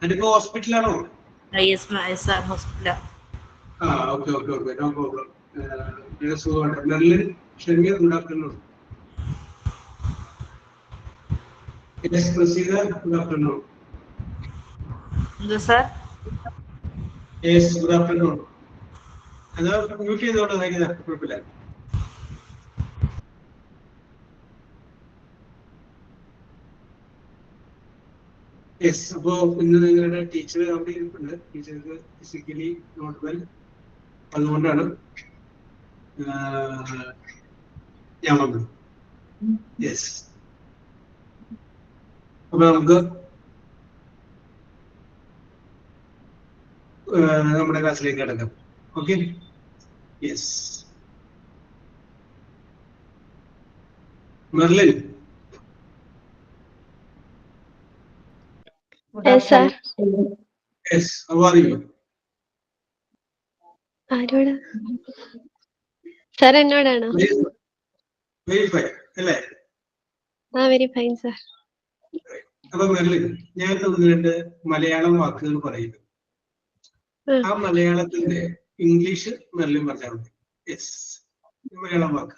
അതിപ്പോ ഹോസ്പിറ്റലാണോ? Yes, sir, hospital. Okay, no problem. So Merlin, Shemir, good afternoon. Yes, Priscilla, good afternoon. Yes, sir. Yes, good afternoon. Hello, mute ചെയ്തോളൂ കുഴപ്പമില്ല. Yes, അപ്പോൾ ഇന്ന് നിങ്ങളുടെ teacher അവിടെ ഇരിപ്പുണ്ട്. ടീച്ചർക്ക് ഫിസിക്കലി നോട്ട് വെൽ, അതുകൊണ്ടാണ് ഞാൻ വന്നത്. യെസ്, അപ്പൊ നമുക്ക് നമ്മുടെ ക്ലാസ്സിലേക്ക് കിടക്കാം. Okay, yes. Merlin. Yes, sir. Yes, how are you? ആരോടാ? Sir, എന്നോടാണോ? Very fine, അല്ലേ? Very fine, sir. അപ്പൊ മെർലിൻ, ഞാൻ ഒന്ന് രണ്ട് മലയാളം വാക്കുകൾ പറയുന്നു. ആ മലയാളത്തിന്റെ ഇംഗ്ലീഷ് മെർലിൻ പറഞ്ഞാൽ മതി. യെസ്, മലയാളം വാക്ക്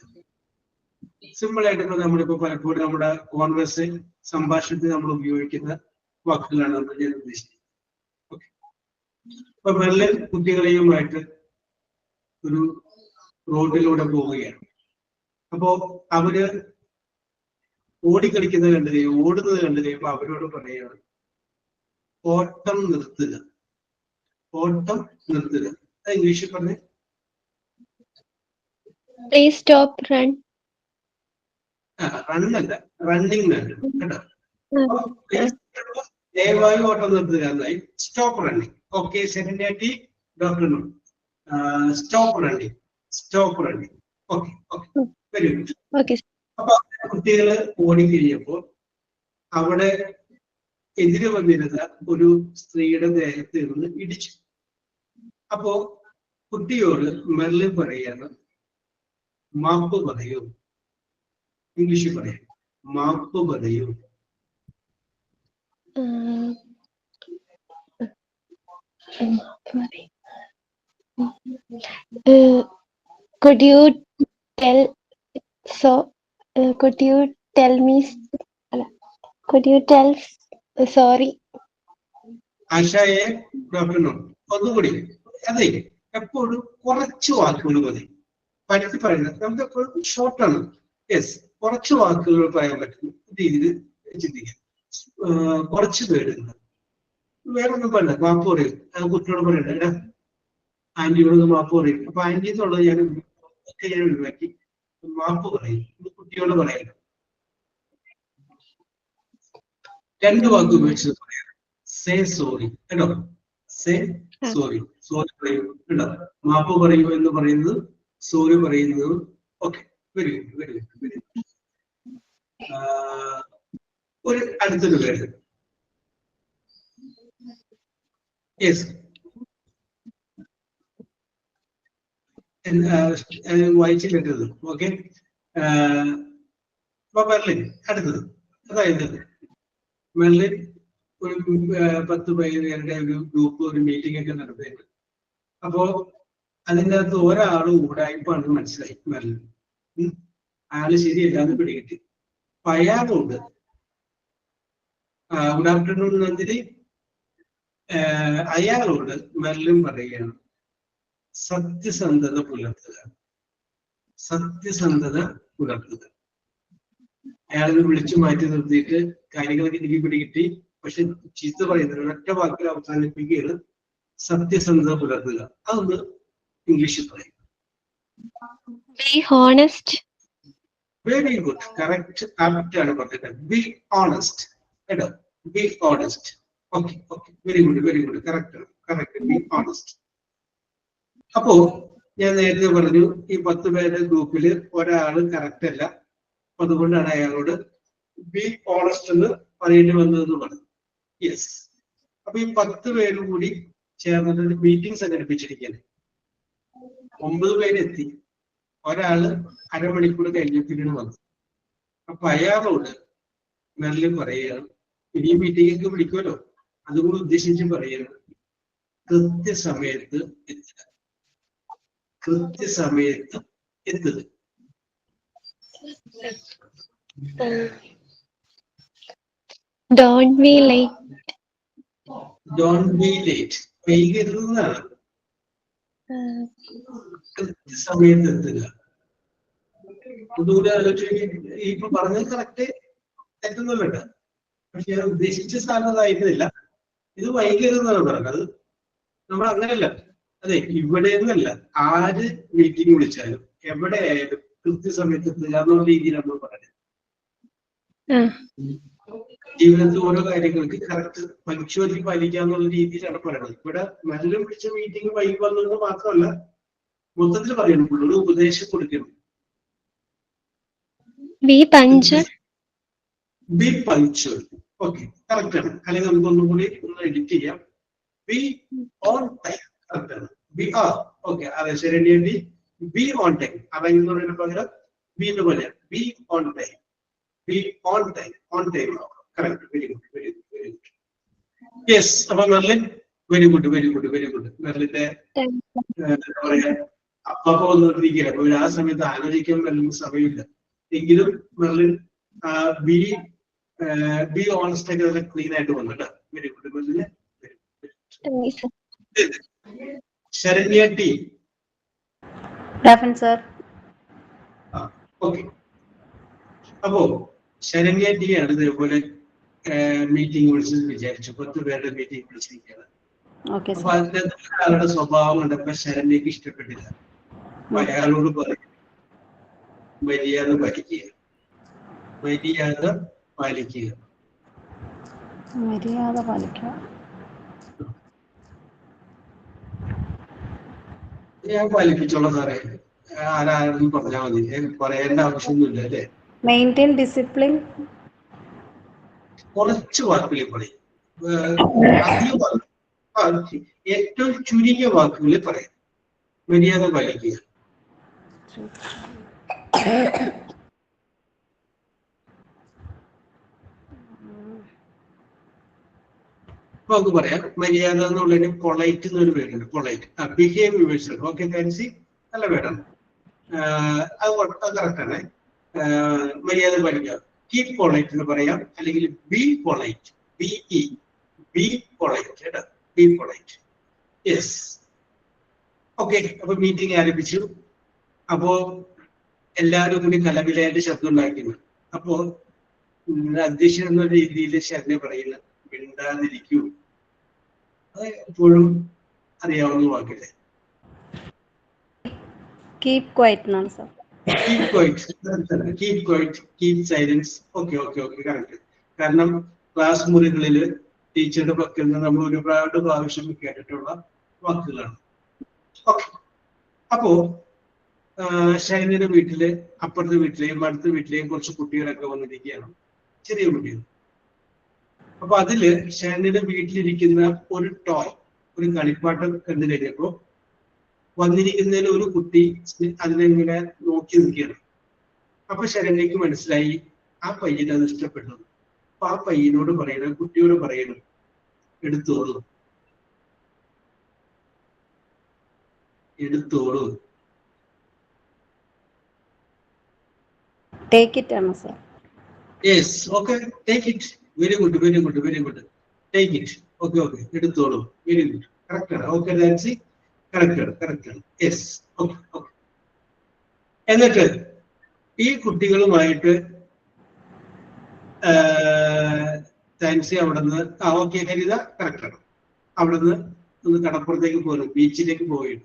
സിമ്പിൾ ആയിട്ട് നമ്മളിപ്പോ പലപ്പോഴും നമ്മുടെ കോൺവേഴ്സ് സംഭാഷണത്തിൽ നമ്മൾ ഉപയോഗിക്കുന്ന വാക്കുകളാണ് നമ്മൾ ഞാൻ ഉദ്ദേശിക്കുന്നത്. ഓക്കെ, അപ്പൊ മെർലിൻ കുട്ടികളെയുമായിട്ട് ഒരു റോഡിലൂടെ പോവുകയാണ്. അപ്പോ അവര് ഓടിക്കളിക്കുന്നത് കണ്ടു കഴിയുമ്പോൾ, ഓടുന്നത് കണ്ടു കഴിയുമ്പോൾ അവരോട് പറയുകയാണ് ഓട്ടം നിർത്തുക, ഓട്ടം നിർത്തുക. ഇംഗ്ലീഷിൽ പറഞ്ഞേ? Please stop, run. റണ്ണല്ല, റണ്ണിങ് വേണ്ട കേട്ടോ. ദയവായി ഓട്ടം നിർത്തുക എന്നായി. Stop running. Okay, second doctor stop running, stop running. Okay, okay, very good. അപ്പൊ കുട്ടികള് ഓടിക്കഴിഞ്ഞപ്പോ അവിടെ എതിരെ വന്നിരുന്ന ഒരു സ്ത്രീയുടെ ദേഹത്ത് നിന്ന് ഇടിച്ചു. അപ്പോ കുട്ടിയോട് മെർലിൻ പറയാണ് മാപ്പ് പറയൂ. ഇംഗ്ലീഷിൽ പറയാം, മാപ്പ് പറയൂ. Could you tell me? Could you tell sorry? ആശായെ ഡോക്ടറിനോ ഒന്നുകൂടി. അതെ, എപ്പോഴും കുറച്ച് വാക്കുകൾ മതി പരത്തി പറയുന്നത്. നമുക്ക് എപ്പോഴും ഷോർട്ടാണ്. യെസ്, കുറച്ച് വാക്കുകൾ പറയാൻ പറ്റുന്ന രീതിയിൽ ചിന്തിക്കാം. കുറച്ച് പേരുണ്ട്, വേറൊന്നും പറയണ്ട, മാപ്പ് പറയും. കുട്ടിയോട് പറയണ്ട, ആന്റിയോട് മാപ്പ് പറയും. അപ്പൊ ആന്റി എന്നുള്ളത് ഞാൻ ഒഴിവാക്കി മാപ്പ് പറയും. കുട്ടിയോട് പറയണ്ട. രണ്ട് വാക്ക് ഉപയോഗിച്ചത് പറയാം. സേ സോറി കേട്ടോ, സേ സോറി. സോറി പറയൂ കേട്ടോ, മാപ്പ് പറയൂ എന്ന് പറയുന്നത്, സോറി പറയുന്നത്. Okay, very good, very good, very good. ഒരു അടുത്തൊരു പേര്. യെസ്, വായിച്ചില്ലത്. ഓക്കെ, മെർലിൻ അടുത്തത്. അതായത് മെർലിൻ ഒരു 10 പേരുടെ ഒരു ഗ്രൂപ്പ്, ഒരു മീറ്റിംഗ് ഒക്കെ നടത്തിയിട്ട്, അപ്പോ അതിൻ്റെ അകത്ത് ഒരാൾ ഉടായിപ്പാണെന്ന് മനസ്സിലായി മെർലിൻ. അയാള് ശരിയല്ലാന്ന് പിടികിട്ടി. അപ്പൊ അയാളോട് ഗുഡ് ആഫ്റ്റർനൂൺ നന്ദിനി, അയാളോട് മെർലിൻ പറയുകയാണ് സത്യസന്ധത പുലർത്തുക, സത്യസന്ധത പുലർത്തുക. അയാളെ വിളിച്ചു മാറ്റി നിർത്തിയിട്ട് കാര്യങ്ങളൊക്കെ എനിക്ക് പിടികിട്ടി, പക്ഷെ ചീത്ത പറയുന്നത് ഒറ്റ വാക്കിൽ അവസാനിപ്പിക്കുകയാണ് സത്യസന്ധത പുലർത്തുക. അതൊന്ന് ഇംഗ്ലീഷിൽ പറയും. Be honest. Very good, correct, apt ആണ് പറഞ്ഞത്. ബി ഓണസ്റ്റ് കേട്ടോ, be honest. Okay, okay, very good, very good, correct, correct, be honest. അപ്പോ ഞാൻ നേരത്തെ പറഞ്ഞു, ഈ 10 പേരുടെ ഗ്രൂപ്പിൽ ഒരാള് കറക്റ്റ് അല്ല, അതുകൊണ്ടാണ് അയാളോട് ബി ഓണസ്റ്റ് എന്ന് പറയേണ്ടി വന്നതെന്ന് പറഞ്ഞു. യെസ്, അപ്പൊ ഈ 10 പേരും കൂടി ചേർന്നിട്ട് മീറ്റിംഗ് സംഘടിപ്പിച്ചിരിക്കുകയാണ്. 9 പേരെത്തി, ഒരാള് അരമണിക്കൂർ കഴിഞ്ഞിട്ടാണ് വന്നത്. അപ്പൊ അയാളോട് മെർലിൻ പറയുകയാണ്, ഇനി മീറ്റിംഗ് ഒക്കെ വിളിക്കുമല്ലോ, അതുകൊണ്ട് ഉദ്ദേശിച്ച് പറയുന്നത് കൃത്യസമയത്ത് എത്തുക. കൃത്യസമയത്ത് എത്തുക. Don't be late. Don't be late. വൈകരുതെന്നാണ്. കൃത്യസമയത്ത് എത്തുക. ഒന്നുകൂടി ആലോചിച്ച് ഇപ്പൊ പറഞ്ഞത് കറക്റ്റ് തെറ്റുന്നില്ല. പക്ഷെ ഞാൻ ഉദ്ദേശിച്ച സ്ഥാനം അതായിരുന്നില്ല. ഇത് വൈകരുതെന്നാണ് പറഞ്ഞത്. നമ്മൾ അങ്ങനെയല്ല. അതെ, ഇവിടെ നിന്നല്ല, ആര് മീറ്റിംഗ് വിളിച്ചാലും എവിടെ ആയാലും കൃത്യസമയത്ത് എത്തുക എന്നുള്ള രീതിയിലാണ് നമ്മൾ പറയുന്നത്. ജീവിതത്തിൽ ഓരോ കാര്യങ്ങൾക്ക് കറക്റ്റ് പങ്ക്ച്വാലിറ്റി പാലിക്കുക എന്നുള്ള രീതിയിലാണ് പറയുന്നത്. ഇവിടെ നല്ല വിളിച്ച മീറ്റിംഗ് വൈകി വന്നത് മാത്രമല്ല, മൊത്തത്തിൽ പറയുന്നു, ഒരു ഉപദേശം കൊടുക്കണം. Be punctual. Be punctual. Okay, correct ആണ്. അല്ലെങ്കിൽ നമുക്ക് ഒന്നും കൂടി ഒന്ന് എഡിറ്റ് ചെയ്യാം. Be on time. കറക്റ്റ് ആണ്. B R. ഓക്കെ, അതെ, ശരി. Be on time. അതെന്ന് പറയുന്ന പകരം ബിന്ന് പോലെ be on time. Be on time. On time. Correct. Very good, very good, very good. Yes. അപ്പൊ Merlin, very good, very good, very good. മെർലിന്റെ എന്താ പറയാ, അപ്പൊ വന്നുകൊണ്ടിരിക്കുകയാണ്. അപ്പൊ ആ സമയത്ത് ആലോചിക്കാൻ മെർലിന് സമയമില്ല. എങ്കിലും മെർലിൻ ബി ഓണസ്റ്റ് ഒക്കെ ക്ലീൻ ആയിട്ട് വന്നിട്ട് വെരി ഗുഡ്. മെർലിന് ശരണ്യ ടി. സർ. ഓക്കെ, അപ്പോ ശരണ്യ ടി ആണ് ഇതേപോലെ മീറ്റിംഗ് വിളിച്ചത് വിചാരിച്ചു. 10 പേരുടെ മീറ്റിംഗ് വിളിച്ചിരിക്കുകയാണ്. അപ്പൊ അതിനകത്ത് ഒരാളുടെ സ്വഭാവം കണ്ടപ്പോ ശരണ്യക്ക് ഇഷ്ടപ്പെട്ടില്ല. അപ്പൊ അയാളോട് പറയും, മര്യാദ പാലിക്കുക, മര്യാദ പാലിക്കുക, മര്യാദ പാലിക്കുക. ഞാൻ പാലിപ്പിച്ചോളാം സാറേ, ആരാരും പറഞ്ഞാൽ മതി, പറയേണ്ട ആവശ്യമൊന്നുമില്ല അല്ലേ. Maintain discipline. കുറച്ച് വാക്കുകളിൽ പറയും, അധികം ഏറ്റവും ചുരുങ്ങിയ വാക്കുകളിൽ പറയും. മര്യാദ പാലിക്കുക. നമുക്ക് പറയാം, മര്യാദ എന്നുള്ളതിന് പൊളൈറ്റ് എന്നൊരു പേരുണ്ട്. Polite, behave yourself. Okay, fancy നല്ല പേരാണ്. അത് കറക്റ്റ് ആണ്. മര്യാദ പാലിക്കുക. കീപ് പൊളൈറ്റ് എന്ന് പറയാം, അല്ലെങ്കിൽ ബി പൊളൈറ്റ്. ബി പൊളൈറ്റ് കേട്ടോ, ബി പൊളൈറ്റ്. യെസ്. ഓക്കെ, അപ്പൊ മീറ്റിംഗ് ആരംഭിച്ചു. അപ്പോ എല്ലാവരും കൂടി കലപിലായിട്ട് ശബ്ദം ഉണ്ടാക്കുന്നു. അപ്പോ അധ്യക്ഷൻ എന്ന രീതിയിൽ ശരണ്യ പറയുന്നത് മിണ്ടാതിരിക്കൂ. അത് എപ്പോഴും അറിയാവുന്ന വാക്കല്ലേ. കീപ് ക്വയറ്റ് എന്നാണ് sir. Keep quiet, keep silence. Okay, correct. കാരണം ക്ലാസ് മുറികളിൽ ടീച്ചറുടെ പക്കൽ നിന്ന് നമ്മൾ ഒരുപാട് പ്രാവശ്യം കേട്ടിട്ടുള്ള വാക്കുകളാണ്. ഓക്കെ, അപ്പോ ഷൈനയുടെ വീട്ടില്, അപ്പുറത്തെ വീട്ടിലെയും അടുത്ത വീട്ടിലെയും കുറച്ച് കുട്ടികളൊക്കെ വന്നിരിക്കുകയാണ്, ചെറിയ കുട്ടികൾ. അപ്പൊ അതില് ഷൈനയുടെ വീട്ടിലിരിക്കുന്ന ഒരു ടോയ്, ഒരു കളിപ്പാട്ടം കണ്ടു കഴിഞ്ഞപ്പോ വന്നിരിക്കുന്നതിൽ ഒരു കുട്ടി അതിനെങ്ങനെ നോക്കി നിൽക്കുകയാണ്. അപ്പൊ ശരണ്യക്ക് മനസ്സിലായി ആ പയ്യന് അത് ഇഷ്ടപ്പെട്ടു. അപ്പൊ ആ പയ്യനോട് പറയണം, കുട്ടിയോട് പറയണം, എടുത്തോളൂ, എടുത്തോളൂ. ടേക്ക് ഇറ്റ് ആണ് sir. Yes. Okay, take it. Very good, very good, very good. Take it. Okay, എടുത്തോളൂ. വെരി ഗുഡ്, കറക്റ്റ് ആണ്. ഓക്കെ നാൻസി, കറക്റ്റ് ആണ്. യെസ്. ഓക്കെ. എന്നിട്ട് ഈ കുട്ടികളുമായിട്ട് നാൻസി അവിടുന്ന് ഓക്കെ ഹരിത കറക്റ്റ് ആണ്. അവിടുന്ന് ഒന്ന് കടപ്പുറത്തേക്ക് പോകുന്നു, ബീച്ചിലേക്ക് പോയിട്ട്.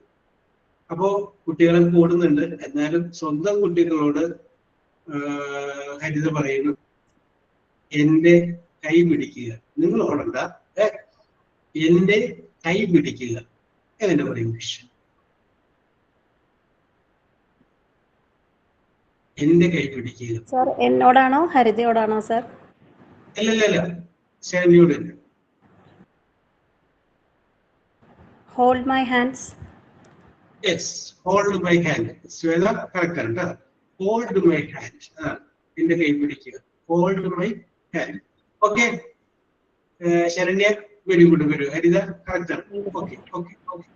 അപ്പോ കുട്ടികളെ കൂടുന്നുണ്ട്. എന്നാലും സ്വന്തം കുട്ടികളോട് ഹരിത പറയുന്നു, എന്റെ കൈ പിടിക്കുക. നിങ്ങൾ ഓടണ്ട, എന്റെ കൈ പിടിക്കുക. എങ്ങനെ പറയും? എന്റെ കൈ പിടിക്കുക. സർ എന്നോടാണോ ഹരിതയോടാണോ സർ? അല്ലല്ല, ശരണ്യോട്. Hold my hands. Yes, hold my hand. Shweta correct ആണ്. Hold my hand. എന്റെ കൈ പിടിക്കുക. Hold my hand. Okay Sharanya, very good very good. Haritha correct ആണ്. Okay okay okay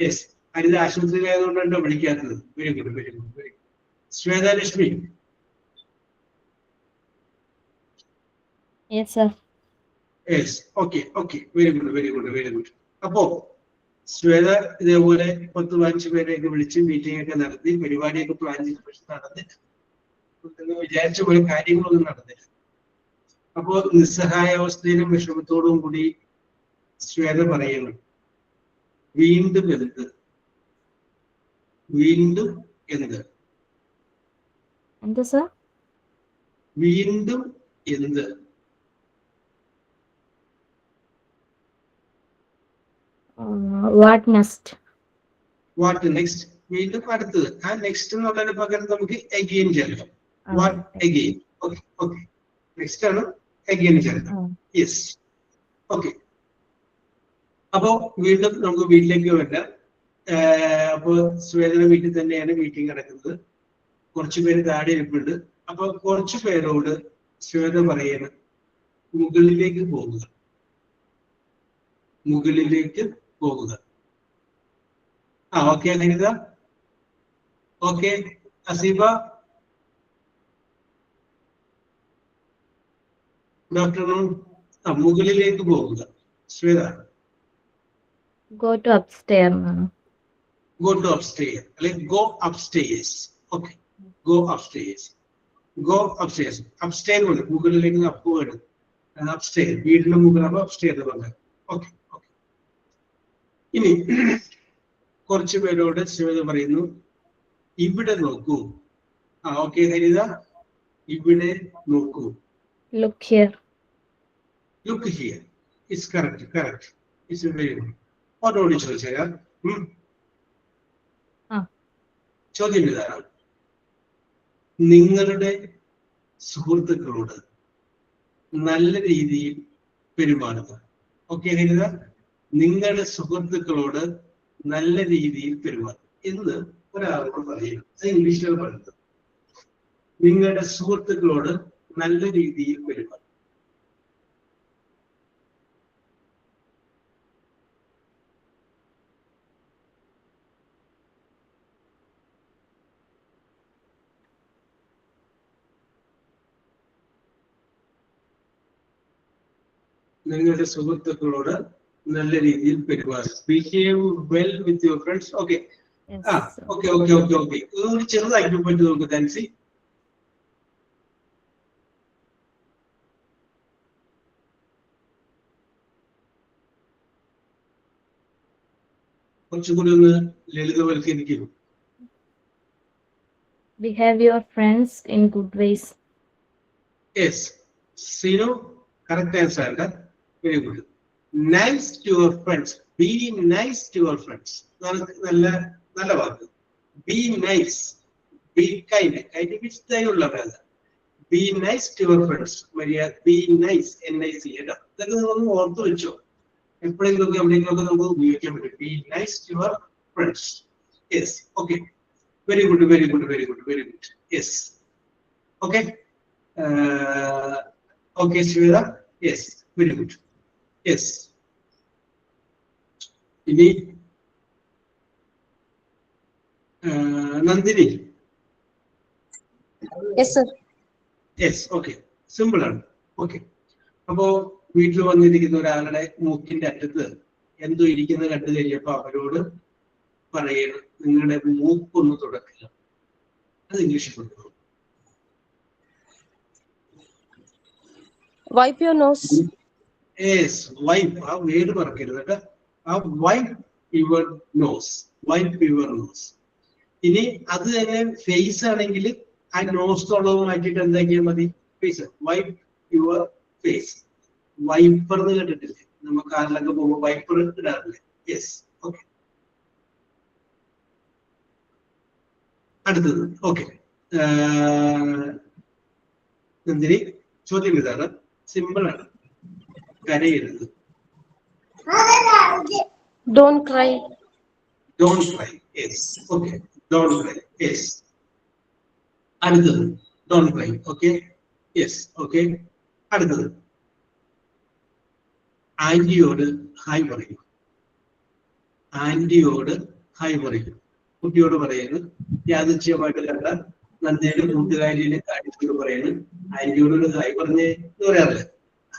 yes. Haritha ആശുപത്രിയിലായതുകൊണ്ടാണ് വിളിക്കാത്തത്. Very good very good very good. Shweta Lakshmi. Yes, sir. Yes okay okay very good very good very good. അപ്പോ ശ്വേത ഇതേപോലെ 10-15 പേരെയൊക്കെ വിളിച്ച് meeting ഒക്കെ നടത്തി പരിപാടിയൊക്കെ plan ചെയ്ത് പക്ഷെ നടന്നില്ല. വിചാരിച്ച പോലെ കാര്യങ്ങളൊന്നും നടന്നില്ല. അപ്പോ നിസ്സഹായാവസ്ഥയിലും വിഷമത്തോടും കൂടി ശ്വേത പറയുന്നു, വീണ്ടും എന്ത്, വീണ്ടും എന്ത്, And sir? വീണ്ടും എന്ത്. What next? വാട്ട് നെക്സ്റ്റ്, വീണ്ടും അടുത്തത്. ആ നെക്സ്റ്റ് എന്ന് പറഞ്ഞതിന് പകരം നമുക്ക് അഗെയിൻ ചേർക്കാം. What again. Okay okay next ആണ് അഗെയിൻ ചേർക്കാം. Yes okay. അപ്പോ വീണ്ടും നമുക്ക് വീട്ടിലേക്ക് വരാം. അപ്പോ ശ്വേതയുടെ വീട്ടിൽ തന്നെയാണ് മീറ്റിംഗ് നടക്കുന്നത്. കുറച്ചു പേര് താഴെ ഇരിപ്പുണ്ട്. അപ്പൊ കുറച്ചു പേരോട് ശ്വേത പറയാണ് മുകളിലേക്ക് പോകുക, മുകളിലേക്ക് പോകുക. ആ okay Haritha. Okay Aseeba. Good afternoon. മുകളിലേക്ക് പോകുക. Shweta Go to upstairs. go to upstairs. Like go upstairs. Okay. Go upstairs. Go upstairs. Upstairs ഉണ്ട്. മുകളിലേക്ക് അപ്പ് വേണം. Upstairs. വീടിന്റെ മുകളിലാകുമ്പോൾ upstairs പറഞ്ഞു. Okay. Okay. ഇനി കുറച്ചു പേരോട് ശ്വേത പറയുന്നു ഇവിടെ നോക്കൂ. ആ ഓക്കെ ഹരിത. ഇവിടെ നോക്കൂ. Look here. Look here. It's correct. Correct. It's very good. ഒന്നോട് ചോദിച്ചാൽ ചോദ്യം ഇതാണ്, നിങ്ങളുടെ സുഹൃത്തുക്കളോട് നല്ല രീതിയിൽ പെരുമാറുക. ഓക്കെ ഹരിത. നിങ്ങളുടെ സുഹൃത്തുക്കളോട് നല്ല രീതിയിൽ പെരുമാറുക എന്ന് ഒരാളോട് പറയുന്നു. അത് ഇംഗ്ലീഷിലാണ് പറയുന്നത്. നിങ്ങളുടെ സുഹൃത്തുക്കളോട് നല്ല രീതിയിൽ പെരുമാറുക. നിങ്ങളുടെ സുഹൃത്തുക്കളോട് നല്ല രീതിയിൽ പെരുമാറുക. Behave well with your friends. Okay. Yes, ah sir. Okay okay okay okay. ഒരു ചെറുതായിട്ട് പോയിട്ട് നമുക്ക് താൻസി. കുറച്ചുകൂടി ഒന്ന് ലളിതവൽക്കരിക്കും. Behave your friends in good ways. Yes സീനോ കറക്റ്റ് ആൻസർ ആണ്. Very good. Nice to your friends. Be nice to your friends. നല്ല നല്ല വാക്ക്. Be nice. Be kind. Kind means ദയുള്ള Veda. Be nice to your friends. മര്യാദ. Be nice. NIC കേട്ടോ. ഇതൊക്കെ നിങ്ങളൊന്ന് ഓർത്ത് വെച്ചോ. എപ്പോഴെങ്കിലും എവിടെയെങ്കിലും നമുക്ക് ഉപയോഗിക്കാൻ പറ്റും. Be nice to your friends. Yes okay. Very good very good very good very good. Yes okay. Okay Shweta. Yes very good. Yes. ഇനി Nandini. Yes, sir. Yes okay. Simple ആണ്. ഓക്കെ. അപ്പോ വീട്ടിൽ വന്നിരിക്കുന്ന ഒരാളുടെ മൂക്കിന്റെ അറ്റത്ത് എന്തോ ഇരിക്കുന്നത് കണ്ടു കഴിഞ്ഞപ്പോ അവരോട് പറയണം നിങ്ങളുടെ മൂക്കൊന്ന് തുടക്കുക. അത് ഇംഗ്ലീഷിൽ കൊടുക്കണം. Wipe your nose. Yes wipe. ആ വേർഡ് മറക്കരുത് കേട്ടോ. ആ wipe your nose. Wipe your nose. ഇനി അത് തന്നെ ഫേസ് ആണെങ്കിൽ ആ നോസ് ഉള്ളത് മാറ്റിയിട്ട് എന്താക്കിയാൽ മതി? Face. Wipe your face. Wiper എന്ന് കേട്ടിട്ടില്ലേ? നമുക്ക് കാറിലൊക്കെ പോകുമ്പോൾ വൈപ്പർ ഇടാറില്ലേ? Yes okay. അടുത്തത് ഓക്കെ. നന്ദിനി ചോദ്യം ഇതാണ്, സിമ്പിൾ ആണ്. കരയരുത്. Don't cry. Don't cry. Yes. Okay. Don't cry. Yes. അടുത്തത് don't cry. Okay. Yes. Okay. അടുത്തത് ആന്റിയോട് ഹായ് പറയും. ആന്റിയോട് ഹായ് പറയും. കുട്ടിയോട് പറയുന്നു. യാദൃച്ഛികമായിട്ട് കണ്ട നന്ദിയുടെ കൂട്ടുകാരിയിലെ കാര്യത്തോട് പറയുന്നു. ആന്റിയോട് ഹായ് പറഞ്ഞേ എന്ന് പറയാറില്ല.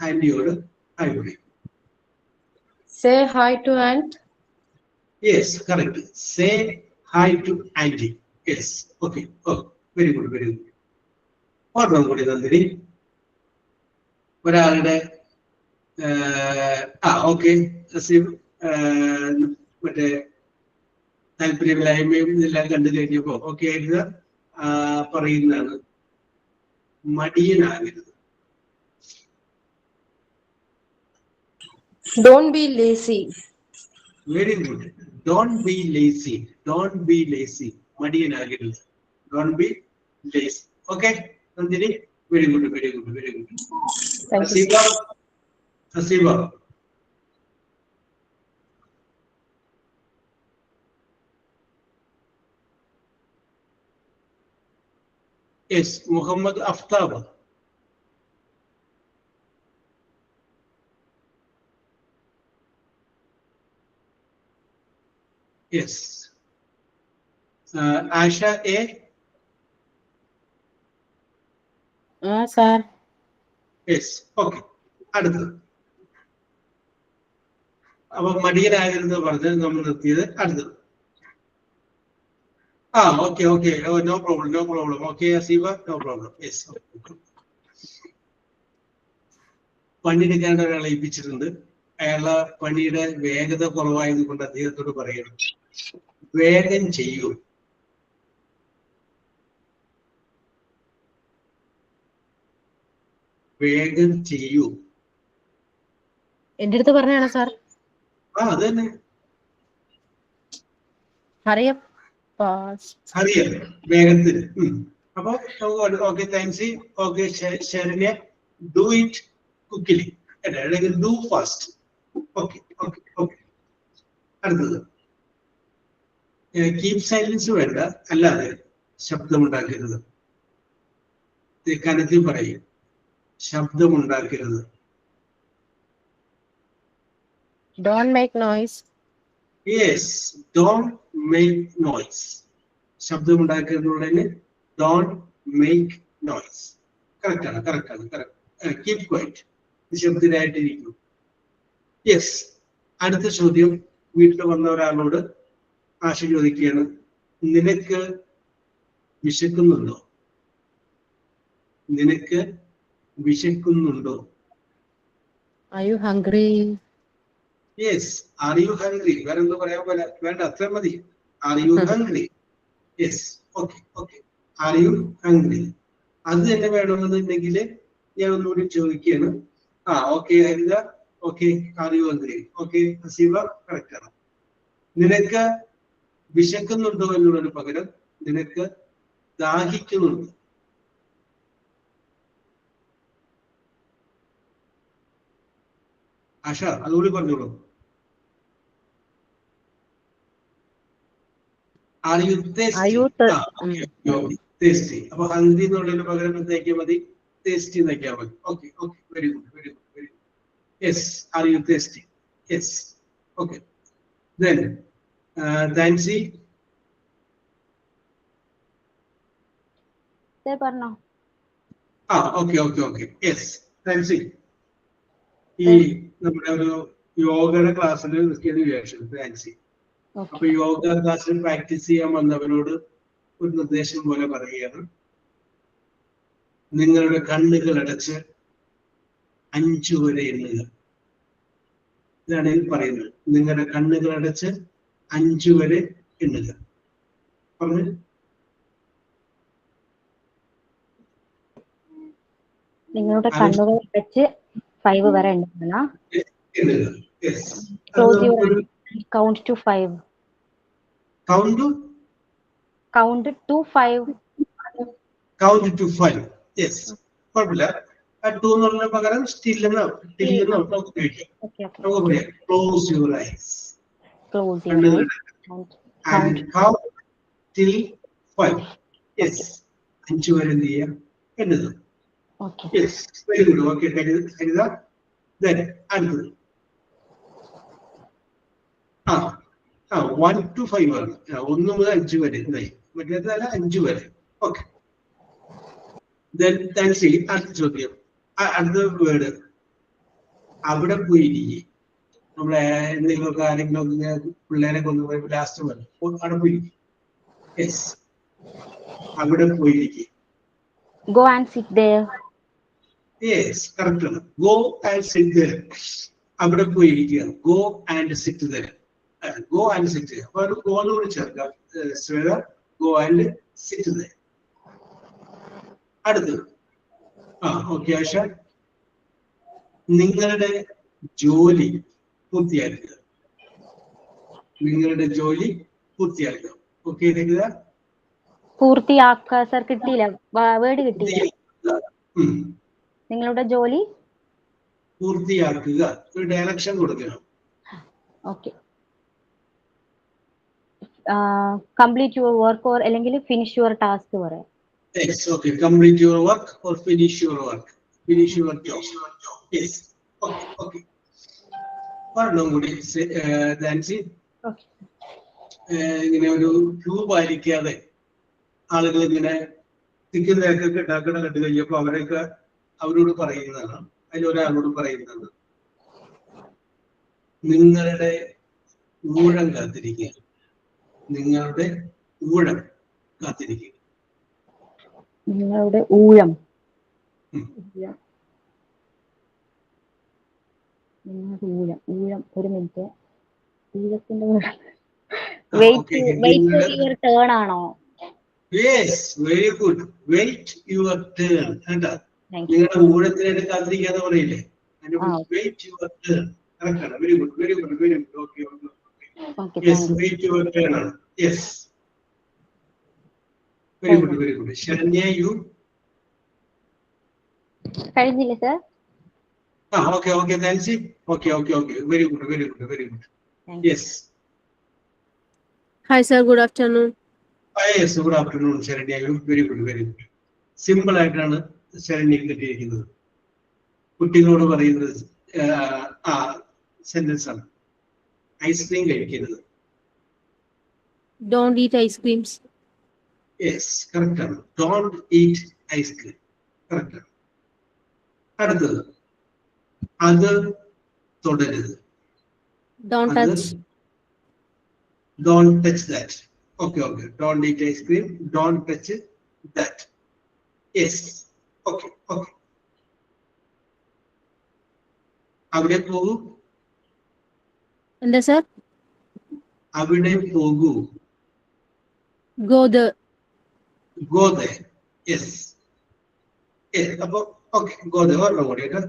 ആന്റിയോട് ഹായ് പറയും. Say hi to aunt. Yes, correct. Say hi to auntie. Yes. Okay. Oh, very good, very good. ഓർമ്മ കൂടി നന്ദിനി. ഒരാളുടെ ഓക്കെ മറ്റേ താല്പര്യമില്ലായ്മയും ഇതെല്ലാം കണ്ടു കഴിഞ്ഞപ്പോ ഓക്കെ ആയിട്ട് പറയുന്നതാണ് മടിയനാകരുത്. Don't be lazy. Very good. Don't be lazy. Don't be lazy. മടിയനാകരുത്. Don't be lazy. Okay, Nandini. Very good, very good, very good. Thank you. Asiba. Yes, Muhammad Aftab. Yes. Asha A. Sir. Yes. Okay. അടുത്തത്. അപ്പൊ മടിയനാകരുത് പറഞ്ഞ് നമ്മൾ നിർത്തിയത്. അടുത്തത്. Okay, okay. Oh, no problem, no problem. Okay, Asiba, no problem. Yes. പണിയെടുക്കാൻ ഒരാളെ ഏൽപ്പിച്ചിട്ടുണ്ട്. അയാളെ പണിയുടെ വേഗത കുറവായത് കൊണ്ട് അദ്ദേഹത്തോട് പറയണം, വേഗം ചെയ്യൂ. വേഗം ചെയ്യൂ. എന്റെ അടുത്ത് പറഞ്ഞാണോ സാർ? അത് തന്നെ. അറിയാം. വേഗത്തിന്. അപ്പൊ okay, thanks. Okay, Sharanya, do it quickly, അല്ലെങ്കിൽ do fast. Okay okay okay. അടുത്തത്, കീപ് സൈലൻസ് വേണ്ട, അല്ലാതെ ശബ്ദമുണ്ടാക്കരുത്. കനത്തിൽ പറയും, ശബ്ദമുണ്ടാക്കരുത്. Don't make noise. Yes, don't make noise. ശബ്ദമുണ്ടാക്കരുതുള്ളതിന് don't make noise. കറക്റ്റ് ആണ്, കറക്റ്റ് ആണ്, കറക്റ്റ്. കീപ് ക്വൈറ്റ്, നിശബ്ദരായിട്ടിരിക്കും. യെസ്. അടുത്ത ചോദ്യം, വീട്ടിൽ വന്ന ഒരാളോട് ആശ ചോദിക്കുകയാണ്, നിനക്ക് വിശക്കുന്നുണ്ടോ? നിനക്ക് വിശക്കുന്നുണ്ടോ? Are you hungry? Yes. Are you hungry? വേറെ എന്തോ പറയാൻ പോലെ വേണ്ട, അത്ര മതി. Are you hungry? Yes. Okay, okay. Are you hungry? അത് തന്നെ വേണമെന്നുണ്ടെങ്കിൽ ഞാൻ ഒന്നുകൂടി ചോദിക്കുകയാണ്. Okay Haritha, okay. Are you hungry? Okay. Haseeba, correct ആണ്. നിനക്ക് വിശക്കുന്നുണ്ടോ എന്നുള്ളതിന് പകരം നിനക്ക് ദാഹിക്കുന്നുണ്ടോ? ആശ, അതുകൂടി പറഞ്ഞോളൂ. Are you thirsty? Thirsty. അപ്പൊ ഹംഗ്രി എന്നുള്ളതിന് പകരം എന്താക്കിയാൽ മതി? ടേസ്റ്റി എന്നാക്കിയാൽ മതി. Okay okay, very good, very good, very good. Yes. Are you thirsty? Yes. Okay. Then Nancy. പറഞ്ഞോ. Okay okay okay. Yes, Nancy. ഈ നമ്മുടെ ഒരു യോഗയുടെ ക്ലാസ്സിൽ നിൽക്കിയത് വിചാരിച്ചു നാൻസി. അപ്പൊ യോഗ ക്ലാസ്സിൽ പ്രാക്ടീസ് ചെയ്യാൻ വന്നവരോട് ഒരു നിർദ്ദേശം പോലെ പറയുകയാണ്, നിങ്ങളുടെ കണ്ണുകൾ അടച്ച് 5 വരെ എണ്ണുക. ഇതാണ് ഈ പറയുന്നത്. നിങ്ങളുടെ കണ്ണുകൾ അടച്ച് 5 വരെ എണ്ണുക. പറഞ്ഞു. നിങ്ങളുടെ കണ്ണുകൾ അടച്ച് 5 വരെ എണ്ണുക. Count to 5. Count to 5. Count to 5. Yes. കുഴപ്പമില്ല. 2 എന്ന് പറഞ്ഞ പകരം still എന്ന് നമുക്ക് ഉപയോഗിക്കാം. നമുക്ക് പറയാം, close your eyes. Close your eyes. And count till 5. Yes. 5 വരെ എന്ത് ചെയ്യാം? എണ്ണുക. Okay. Yes. Very good. Okay. Hariza. Then അടുത്തത്, 1 to 5 ആണ്. 1 മുതൽ 5 വരെ ഇതായി. മറ്റേതല്ല 5 വരെ. ഓക്കെ. അടുത്ത ചോദ്യം. അടുത്ത വേർഡ് അവിടെ പോയിരിക്കും. നമ്മളെ എന്തെങ്കിലുമൊക്കെ ആരെങ്കിലും പിള്ളേരെ കൊണ്ടുപോയി ലാസ്റ്റ് വരും. അവിടെ പോയിരിക്കും. യെസ്, അവിടെ പോയിരിക്കും. Go and sit there. Yes, correct ആണ്. Go and sit there. അവിടെ പോയിരിക്കുക. Go and sit there. Go and sit there. അപ്പൊ ഒരു ഗോനോട് ചേർക്കാം. Go and sit there. അടുത്തത് ഓക്കെ ആശ, നിങ്ങളുടെ ജോലി പൂർത്തിയാക്കുക. നിങ്ങളുടെ ജോലി പൂർത്തിയാക്കുക. ഓക്കെ, ഇതെഴുതുക. പൂർത്തിയാക്കുക സർ, കിട്ടിയില്ല, വേർഡ് കിട്ടിയില്ല. നിങ്ങളുടെ ജോലി പൂർത്തിയാക്കുക. ഒരു ഡയറക്ഷൻ കൊടുക്കണം. Okay. Complete your work or അല്ലെങ്കിൽ ഫിനിഷ് യുവർ ടാസ്ക് പറയാം. Yes, okay. Complete your work or finish your work. Finish your job. Yes. Okay, okay. പറഞ്ഞോ കൂടി ഡാൻസി. ഇങ്ങനെ ഒരു ക്യൂ പാലിക്കാതെ ആളുകൾ ഇങ്ങനെ തിക്കുന്നതൊക്കെ ഉണ്ടാക്കണ കണ്ടു കഴിഞ്ഞപ്പോ അവരോട് പറയുന്നതാണ്. അതിലൊരാളോട് പറയുന്നത്, നിങ്ങളുടെ ഊഴം കാത്തിരിക്കുക. നിങ്ങളുടെ ഊഴം കാത്തിരിക്കുക. നിങ്ങളുടെ ഊഴം. നിങ്ങളുടെ ഊഴം. ഊഴം, ഒരു മിനിറ്റ്. ഊഴത്തിന്റെ വെയിറ്റ് ഫോർ യുവർ ടേൺ ആണോ? Yes, very good. Wait your turn. എന്താ നിങ്ങളുടെ ഊഴത്തിനായിട്ട് കാത്തിരിക്കാന്ന് പറയില്ലേ? Wait your turn. കറക്റ്റ് ആണ്. Very good, very good, very good. Okay, okay. Yes, wait your turn ആണ്. Yes, very good, very good. Sharanya, you കഴിഞ്ഞില്ലേ sir? Okay, okay. Nancy, okay, okay, okay. Very good, very good, very good. Yes. Hi sir, good afternoon. Yes, good afternoon Saranya. You very good, very good. Simple ആയിട്ടാണ് ശരണ്യ കിട്ടിയിരിക്കുന്നത്. കുട്ടികളോട് പറയുന്നത് sentence ആണ്. Ice cream കഴിക്കരുത്. Don't eat ice creams. Yes, correct ആണ്. Don't eat ice cream. Correct ആണ്. അടുത്തത്, അത് തുടരുത്. Don't touch. Don't touch that. Okay, okay. Don't eat ice cream. Don't touch that. Yes. Okay, okay. അവിടെ പോകൂ. എന്താ sir? അവിടെ പോകൂ. Go there. Go there. Yes. Yes. അപ്പൊ ഓക്കെ, go there. ഓർമ്മ കൂടി കേട്ടോ.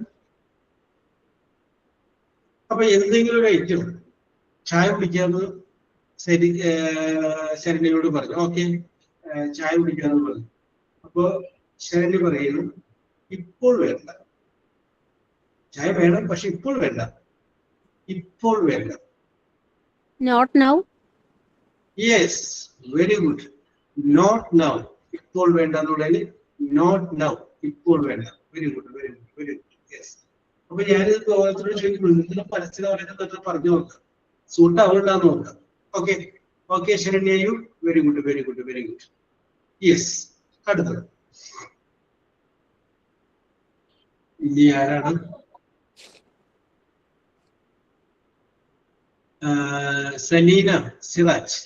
അപ്പൊ എന്തെങ്കിലും ഒരു ഐറ്റം ചായ കുടിക്കാന്ന് ശരണ്യോട് പറഞ്ഞു. ഓക്കെ, ചായ കുടിക്കാന്ന് പറഞ്ഞു. അപ്പൊ ശരണ്യ പറയുന്നു, ഇപ്പോൾ വേണ്ട. ചായ വേണം, പക്ഷെ ഇപ്പോൾ വേണ്ട. ഇപ്പോൾ വേണ്ട. Not now. Yes, very good. Not now. ഇപ്പോൾ വേണ്ട എന്നുള്ളതിൽ നോട്ട് നൗ, ഇപ്പോൾ വേണ്ട. Very good, very good, very good. Yes. അപ്പൊ ഞാനിത് ലോകത്തോട് ചോദിക്കുന്നു, നിങ്ങൾ പരസ്യം പറയുന്നത് പറഞ്ഞു നോക്കാം, സൂട്ട് ആവുണ്ടാന്ന് നോക്കാം. Okay, okay Saranya, you very good, very good, very good. Yes. അടുത്തത് ഇനി ആരാണ്? Saleena Siraj.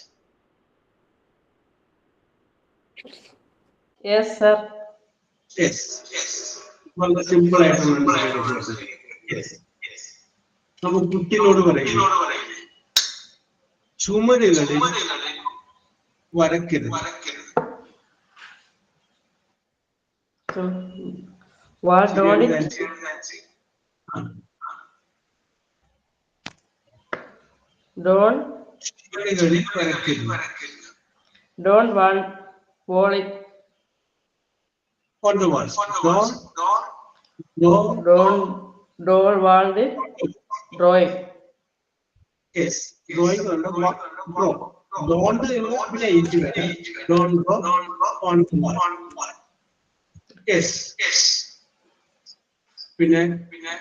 Yes, sir. Yes, വളരെ സിമ്പിൾ ആയിട്ടുള്ള. നമുക്ക് കുട്ടികളോട് പറയുന്നു, ചുമരുകളിൽ വരക്കരുത്. What don't it? Don't. ചുമരുകളിൽ വരക്കരുത്. Don't wall it. On the walls. Don't wall it. Drawing. Yes. Drawing on the wall. Don't പിന്നെ എഴുതി വരാം. Don't go on the wall. Yes. പിന്നെ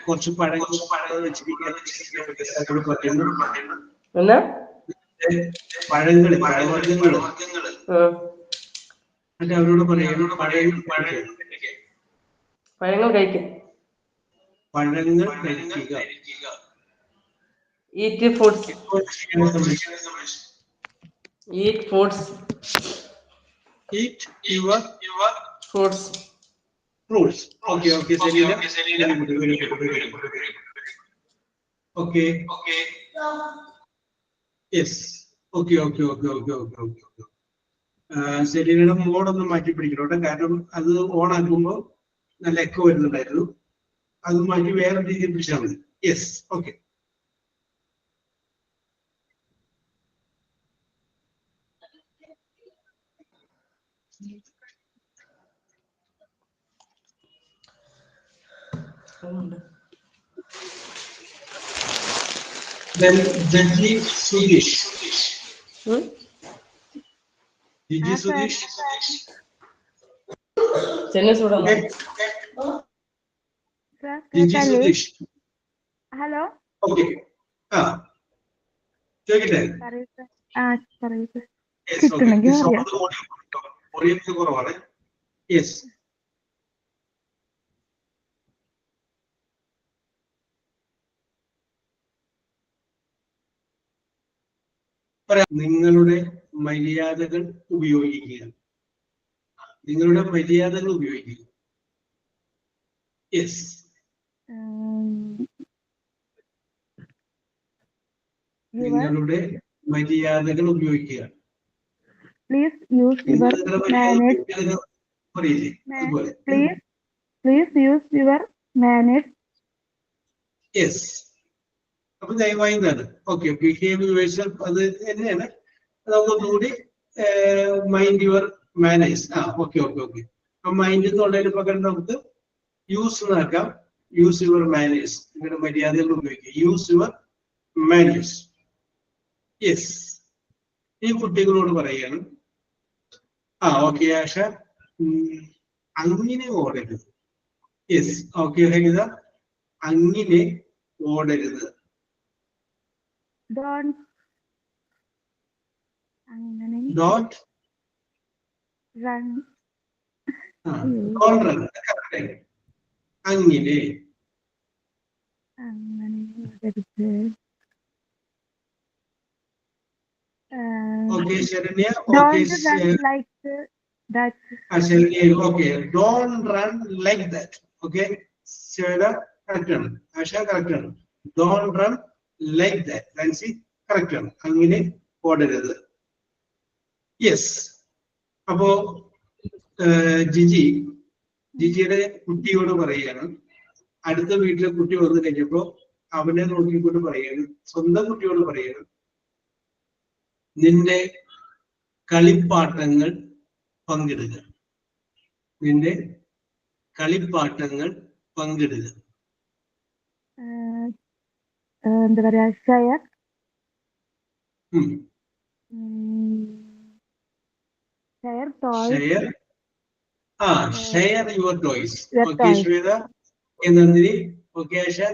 കുറച്ച് പഴങ്ങൾ വെച്ചിരിക്കാൻ പറയുന്നു. എന്നാ? പഴങ്ങള് പഴവർഗ്ഗങ്ങള് എന്നിട്ട് അവരോട് പറയും പഴങ്ങൾ കഴിക്കും. പഴങ്ങൾ കഴിക്കുക. Eat foods. Eat foods. Eat your Fruits. fruits. Okay, Selina. Very good. Okay. Yes. Okay. സെലീനയുടെ മോഡൊന്ന് മാറ്റി പിടിക്കണോട്ടെ, കാരണം അത് ഓൺ ആക്കുമ്പോൾ നല്ല എക്കോ വരുന്നുണ്ടായിരുന്നു. അത് മാറ്റി വേറെ രീതിയിൽ പിടിച്ചാൽ മതി. Yes, okay. Then Gigi Sudesh. Gigi Sudesh. Chennai സൂടാ. Gigi Sudesh. ഹലോ. Okay. ചോദിക്കട്ടെ? പറയൂ. Yes, okay. ഓഡിയൻസ് കുറവാണ്. Yes. നിങ്ങളുടെ മര്യാദകൾ ഉപയോഗിക്കുക. യെസ്. നിങ്ങളുടെ മര്യാദകൾ ഉപയോഗിക്കുക. Please use your manners. Please use your manners. Yes. അപ്പൊ ദയവായി എന്താണ്? ഓക്കെ, ബിഹേവ് യുവർസെൽഫ് അത് തന്നെയാണ്. നമുക്കൊന്നുകൂടി മൈൻഡ് യുവർ മാനേഴ്സ്. ഓക്കെ. അപ്പൊ മൈൻഡ് എന്നുള്ളതിന് പകരം നമുക്ക് യൂസ് എന്നാക്കാം. Use your manners. നിങ്ങളുടെ മര്യാദകൾ ഉപയോഗിക്കുക. Use your manners. യെസ്. ഈ കുട്ടികളോട് പറയാണ്. ഓക്കെ ആശ, അങ്ങനെ ഓടരുത്. യെസ്, ഓക്കെ ഹരിത, അങ്ങനെ ഓടരുത്. Don't run. Don't run. അങ്ങനെ. Okay, Sharanya. Don't run like that. Sharanya, okay. Don't run like that. Okay. Shara, correct. Asha, correct. Don't run like that. Nancy, correct. അങ്ങനെ ഓടരുത്. Yes. അപ്പോ ജിജിയുടെ കുട്ടിയോട് പറയാണ്. അടുത്ത വീട്ടിലെ കുട്ടി വന്നു കഴിഞ്ഞപ്പോ അവനെ നോക്കിക്കൊണ്ട് പറയാണ്, സ്വന്തം കുട്ടിയോട് പറയാണ്, നിന്റെ കളിപ്പാട്ടങ്ങൾ പങ്കിടുക. എന്താ പറയാ, share. Share your toys. Okay, Shweta. Nandini. Okay, Asha.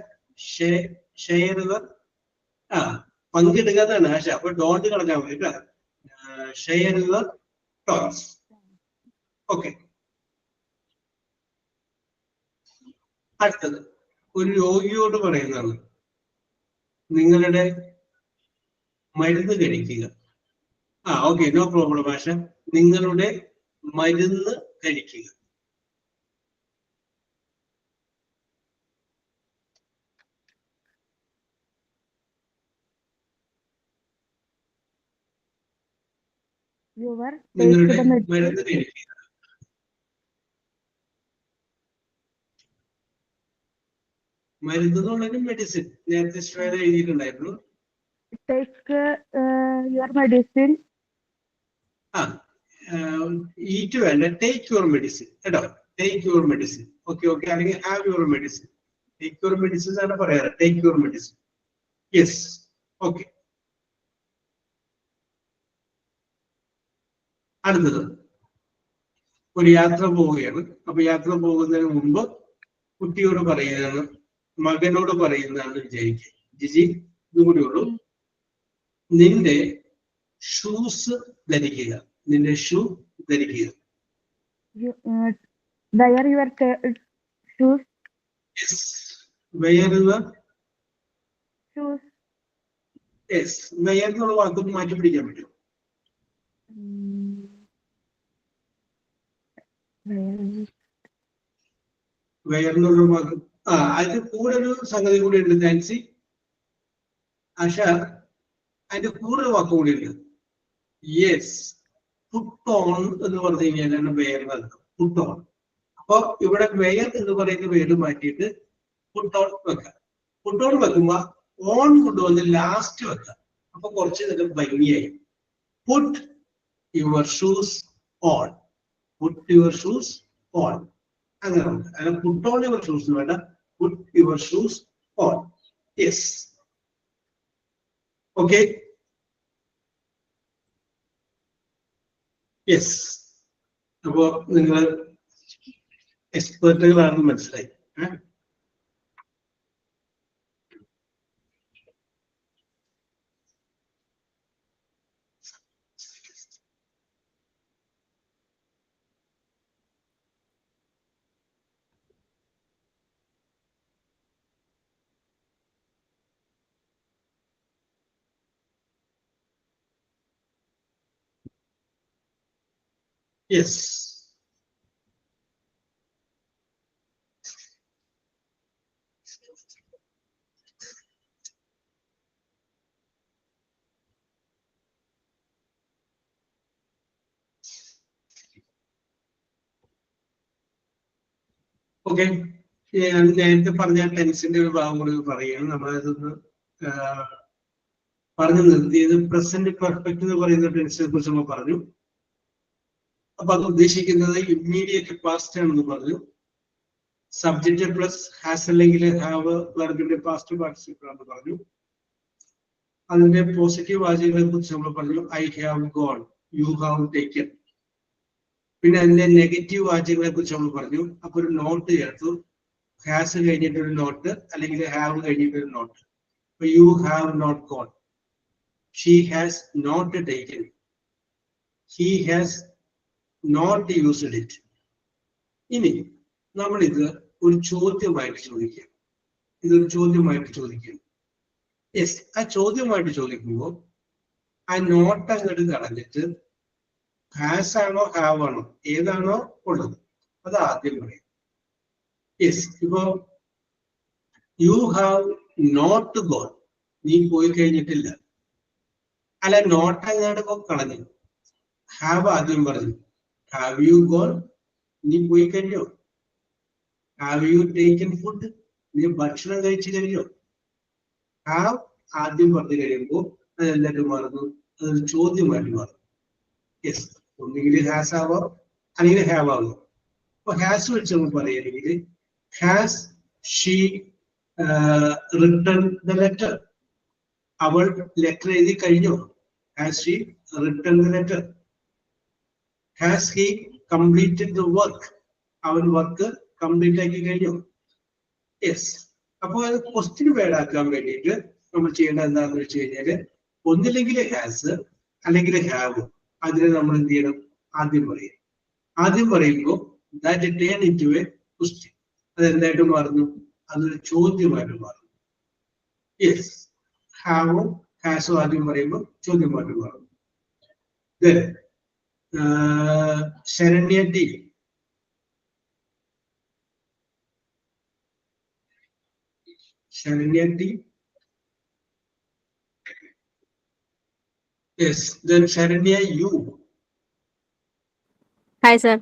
Share your. പങ്കിടുക എന്നാണ് ആശ. അപ്പൊ ഡോണ്ട് കളഞ്ഞാൽ മതി കേട്ടോ. Share your toys. ഓക്കെ. അടുത്തത് ഒരു രോഗിയോട് പറയുന്നതാണ്, നിങ്ങളുടെ മരുന്ന് കഴിക്കുക. ഓക്കെ, നോ പ്രോബ്ലം ആശ. നിങ്ങളുടെ മരുന്ന് കഴിക്കുക. നിങ്ങളുടെ മരുന്ന് കഴിക്കുക. മരുന്ന് എന്നുള്ളത് മെഡിസിൻ. നേരത്തെ ശ്വേത എഴുതിയിട്ടുണ്ടായിരുന്നു. Take your medicine. ഈറ്റ് വേണ്ട, ടേക്ക് യുവർ മെഡിസിൻ കേട്ടോ. Take your medicine. ഓക്കെ. അല്ലെങ്കിൽ have your medicine. Take your medicine ആണ് പറയാറ്. Take your medicine. Yes. Okay. അടുത്തത് ഒരു യാത്ര പോവുകയാണ്. അപ്പൊ യാത്ര പോകുന്നതിന് മുമ്പ് കുട്ടിയോട് പറയുന്നതാണ്, മകനോട് പറയുന്നതാണ് വിചാരിക്കുക. ജിജി, ഇതും കൂടി ഉള്ളൂ. നിന്റെ ഷൂസ് ധരിക്കുക. നിന്റെ ഷൂ ധരിക്കുക. wear your shoes. Yes. Wear your Shoes. yes. Wear എന്നുള്ള വാക്കൊന്ന് മാറ്റി പിടിക്കാൻ പറ്റും. Wear എന്നുള്ള വാക്ക് അതിന്റെ കൂടെ ഒരു സംഗതി കൂടി ഉണ്ട് നാൻസി. ആശ അതിന്റെ കൂടെ ഒരു വാക്ക് കൂടി ഉണ്ട്. യെസ്, പുട്ട് ഓൺ എന്ന് പറഞ്ഞു കഴിഞ്ഞാലാണ് വെയർ നൽകുന്നത്. Put on. അപ്പൊ ഇവിടെ വെയർ എന്ന് പറയുന്ന പേര് മാറ്റിയിട്ട് പുട്ട് ഓൺ വെക്കാം. പുട്ട് ഓൺ വെക്കുമ്പോ ഓൺ കൊണ്ടുവന്ന് ലാസ്റ്റ് വെക്കാം. അപ്പൊ കുറച്ച് നേരം ഭംഗിയായി. Put your shoes on. Put your shoes on. അങ്ങനെ ഉണ്ട്. അല്ല പുട്ട് ഓൺ യുവർ ഷൂസ് വേണ്ട, put your shoes on. Yes. Okay. Yes. അപ്പോ നിങ്ങൾ എക്സ്പെർട്ടുകളാണെന്ന് മനസ്സിലായി. Yes. ഓക്കെ. ഞാൻ നേരത്തെ പറഞ്ഞ ടെൻസിന്റെ ഒരു ഭാഗം കൂടി പറയുകയാണ്. നമ്മളതൊന്ന് പറഞ്ഞു നിർത്തിയത് പ്രസന്റ് പെർഫെക്റ്റ് എന്ന് പറയുന്ന ടെൻസിനെ കുറിച്ച് നമ്മൾ പറഞ്ഞു. അപ്പൊ അത് ഉദ്ദേശിക്കുന്നത് ഇമ്മീഡിയറ്റ് പാസ്റ്റ് ആണെന്ന് പറഞ്ഞു. സബ്ജക്റ്റ് പ്ലസ് ഹാസ് അല്ലെങ്കിൽ ഹാവ് വെർബിന്റെ പാസ്റ്റ് പാർട്ടിസിപ്പിൾ ആണെന്ന് പറഞ്ഞു. അതിന്റെ പോസിറ്റീവ് വാചകങ്ങളെ കുറിച്ച് നമ്മൾ പറഞ്ഞു. I have gone, you have taken. പിന്നെ അതിന്റെ നെഗറ്റീവ് വാചകങ്ങളെ കുറിച്ച് നമ്മൾ പറഞ്ഞു. അപ്പൊ ഒരു നോട്ട് ചേർത്തു. ഹാസ് കഴിഞ്ഞിട്ടൊരു നോട്ട് അല്ലെങ്കിൽ ഹാവ് കഴിഞ്ഞിട്ടൊരു നോട്ട്. അപ്പൊ you have not gone, she has not taken, he has not used it. ഇനി നമ്മൾ ഇത് ഒരു ചോദ്യമായിട്ട് ചോദിക്കുക. ഇതൊരു ചോദ്യമായിട്ട് ചോദിക്കുക. യെസ്, ആ ചോദ്യമായിട്ട് ചോദിക്കുമ്പോൾ ആ നോട്ട് അങ്ങോട്ട് കളഞ്ഞിട്ട് ഹാസ് ആണോ ഹാവ് ആണോ ഏതാണോ ഉള്ളത് അത് ആദ്യം പറയും. യെസ്, ഇപ്പോ യു ഹാവ് നോട്ട് ഗോൺ, നീ പോയി കഴിഞ്ഞിട്ടില്ല. അല്ല, നോട്ട് അങ്ങോട്ട് കളഞ്ഞു. ഹാവ് ആദ്യം പറഞ്ഞു. ഹാവ് യു ഗോൺ, നീ പോയി കഴിഞ്ഞോ? ഹാവ് യു ടേക്കൻ ഫുഡ്, നീ ഭക്ഷണം കഴിച്ചു കഴിഞ്ഞോ? ഹാവ് ആദ്യം പറഞ്ഞു കഴിയുമ്പോൾ അതെല്ലാവരും മാറുന്നു, അതൊരു ചോദ്യമായിട്ട് മാറും. യെസ്, ഒന്നുകിൽ ഹാസ് ആവാം അല്ലെങ്കിൽ ഹാവ് ആവാം. അപ്പൊ ഹാസ് വെച്ച് നമ്മൾ പറയുകയാണെങ്കിൽ has she return the letter, അവൾ ലെറ്റർ എഴുതി കഴിഞ്ഞോ? Has she return the letter. Has he completed the work, അവൻ വർക്ക് കംപ്ലീറ്റ് ആക്കി കഴിഞ്ഞു. യെസ്. അപ്പോൾ അത് ക്വസ്റ്റ്യൻ വേർഡ് ആക്കാൻ വേണ്ടിയിട്ട് നമ്മൾ ചെയ്യേണ്ടത് എന്താണെന്ന് വെച്ച് കഴിഞ്ഞാല് ഒന്നില്ലെങ്കിൽ ഹാസ് അല്ലെങ്കിൽ ഹാവ്, അതിനെ നമ്മൾ എന്ത് ചെയ്യണം? ആദ്യം പറയും. ആദ്യം പറയുമ്പോൾ that turn into a question. അതെന്തായിട്ട് മാറുന്നു? അതൊരു ചോദ്യമായിട്ട് മാറുന്നു. യെസ്, ഹാവും ഹാസും ആദ്യം പറയുമ്പോൾ ചോദ്യമായിട്ട് മാറുന്നു. Saranya T, Sharanya T. Yes, then Sharanya U. Hi, sir.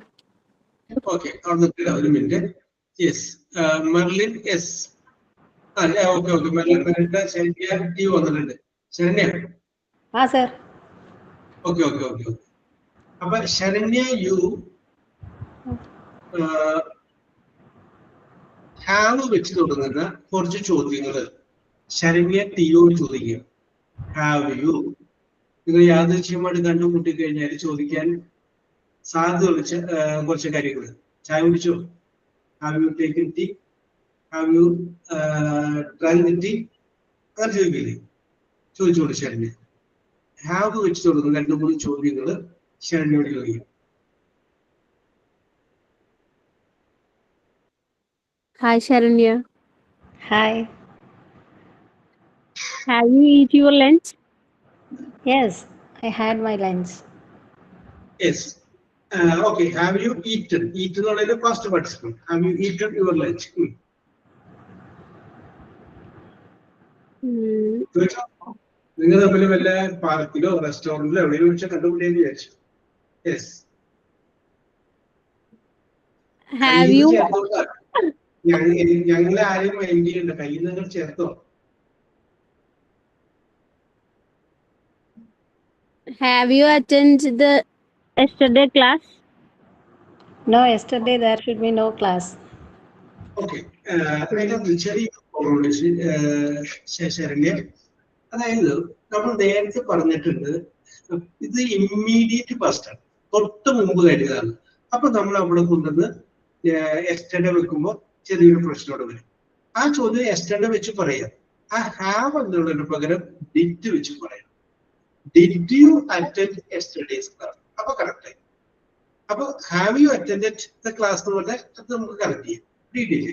Okay, on the minute. Yes, Merlin S. Okay, okay, Merlin Sharanya T on the minute. Sharanya. Ah, sir. Okay, okay, okay. But Sharanya U. Have വെച്ച് തുടങ്ങുന്ന കുറച്ച് ചോദ്യങ്ങൾ ശരണ്യ ടിയോട് ചോദിക്കുക. Have you, നിങ്ങൾ യാദൃശ്യമായിട്ട് കണ്ടുമുട്ടി കഴിഞ്ഞാൽ ചോദിക്കാൻ സാധ്യതയുള്ള കുറച്ച് കാര്യങ്ങൾ. ചായ കുടിച്ചോ? Have you taken tea? Have you drank tea? അങ്ങനെ ചോദിക്കില്ലേ? ചോദിച്ചോളൂ ശരണ്യ. ഹാവ് വെച്ച് തുടങ്ങുന്ന 2-3 ചോദ്യങ്ങൾ ശരണ്യോട് ചോദിക്കും. Hi, Sharanya. Hi. Have you eat your lunch? Yes, I had my lunch. Yes okay. Have you eaten? Eat എന്നുള്ളതിന്റെ first participle. Have you eaten your lunch? Hmm. നിങ്ങൾ തമ്മിൽ വല്ല പാർക്കിലോ റെസ്റ്റോറന്റിലോ എവിടെയെങ്കിലും വെച്ചാൽ കണ്ടുപിടിയെന്ന് വിചാരിച്ചു. യെസ്. Have you ഞങ്ങളെ ആരെയും മൈൻഡ് ചെയ്യണ്ട, കയ്യിൽ നിങ്ങൾ ചേർത്തോ? attended the yesterday class? No, yesterday there should be no class. Okay. അതിനകത്ത് ചെറിയ ശരണ്യ, അതായത് നമ്മൾ നേരത്തെ പറഞ്ഞിട്ടുണ്ട് ഇത് ഇമ്മീഡിയറ്റ് പാസ്റ്റ് ആണ്, തൊട്ട് മുമ്പ് കഴിഞ്ഞതാണ്. അപ്പൊ നമ്മൾ അവിടെ കൊണ്ടുവന്ന് എസ്റ്റർഡേ വെക്കുമ്പോൾ ചെറിയൊരു പ്രശ്നം അവിടെ വരും. ആ ചോദ്യം എസ്റ്റർഡേ വെച്ച് പറയാം. ആ ഹാവ് എന്നുള്ളതിന് പകരം ഡിഡ് വെച്ച് പറയാം. Did you attend yesterday's class? അപ്പൊ കറക്റ്റ് ആയി. അപ്പൊ have you attended the class എന്ന് പറഞ്ഞാൽ അത് നമുക്ക് കറക്റ്റ് ചെയ്യാം. ഡീറ്റെയിൽ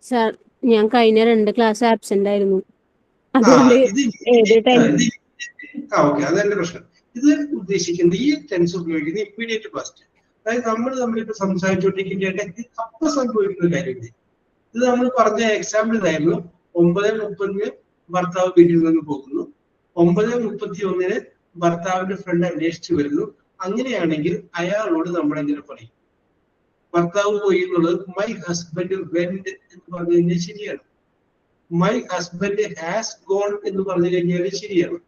Sir, ഞാൻ കഴിഞ്ഞ 2 ക്ലാസ് ആബ്സെന്റ് ആയിരുന്നു. അതുകൊണ്ട് ഏത് ടൈം? ഓക്കെ, അതല്ല പ്രശ്നം. ഇത് ഉദ്ദേശിക്കുന്നത് ഈ ടെൻസ് ഉപയോഗിക്കുന്ന ഇമ്മീഡിയറ്റ് പാസ്റ്റ്. അതായത് നമ്മൾ തമ്മിലിപ്പോ സംസാരിച്ചുകൊണ്ടിരിക്കേണ്ട അപ്പൊ സംഭവിക്കുന്ന കാര്യമില്ല. ഇത് നമ്മൾ പറഞ്ഞ എക്സാമ്പിൾ ഇതായിരുന്നു. 9:30 ഭർത്താവ് വീട്ടിൽ നിന്ന് പോകുന്നു. 9:31 ഭർത്താവിന്റെ ഫ്രണ്ട് അന്വേഷിച്ചു വരുന്നു. അങ്ങനെയാണെങ്കിൽ അയാളോട് നമ്മൾ എങ്ങനെ പറയും? ഭർത്താവ് പോയി എന്നുള്ളത് മൈ ഹസ്ബൻഡ് വെന്റ് എന്ന് പറഞ്ഞു കഴിഞ്ഞാൽ ശരിയാണ്. മൈ ഹസ്ബൻഡ് ഹാസ് ഗോൺ എന്ന് പറഞ്ഞു കഴിഞ്ഞാൽ ശരിയാണ്.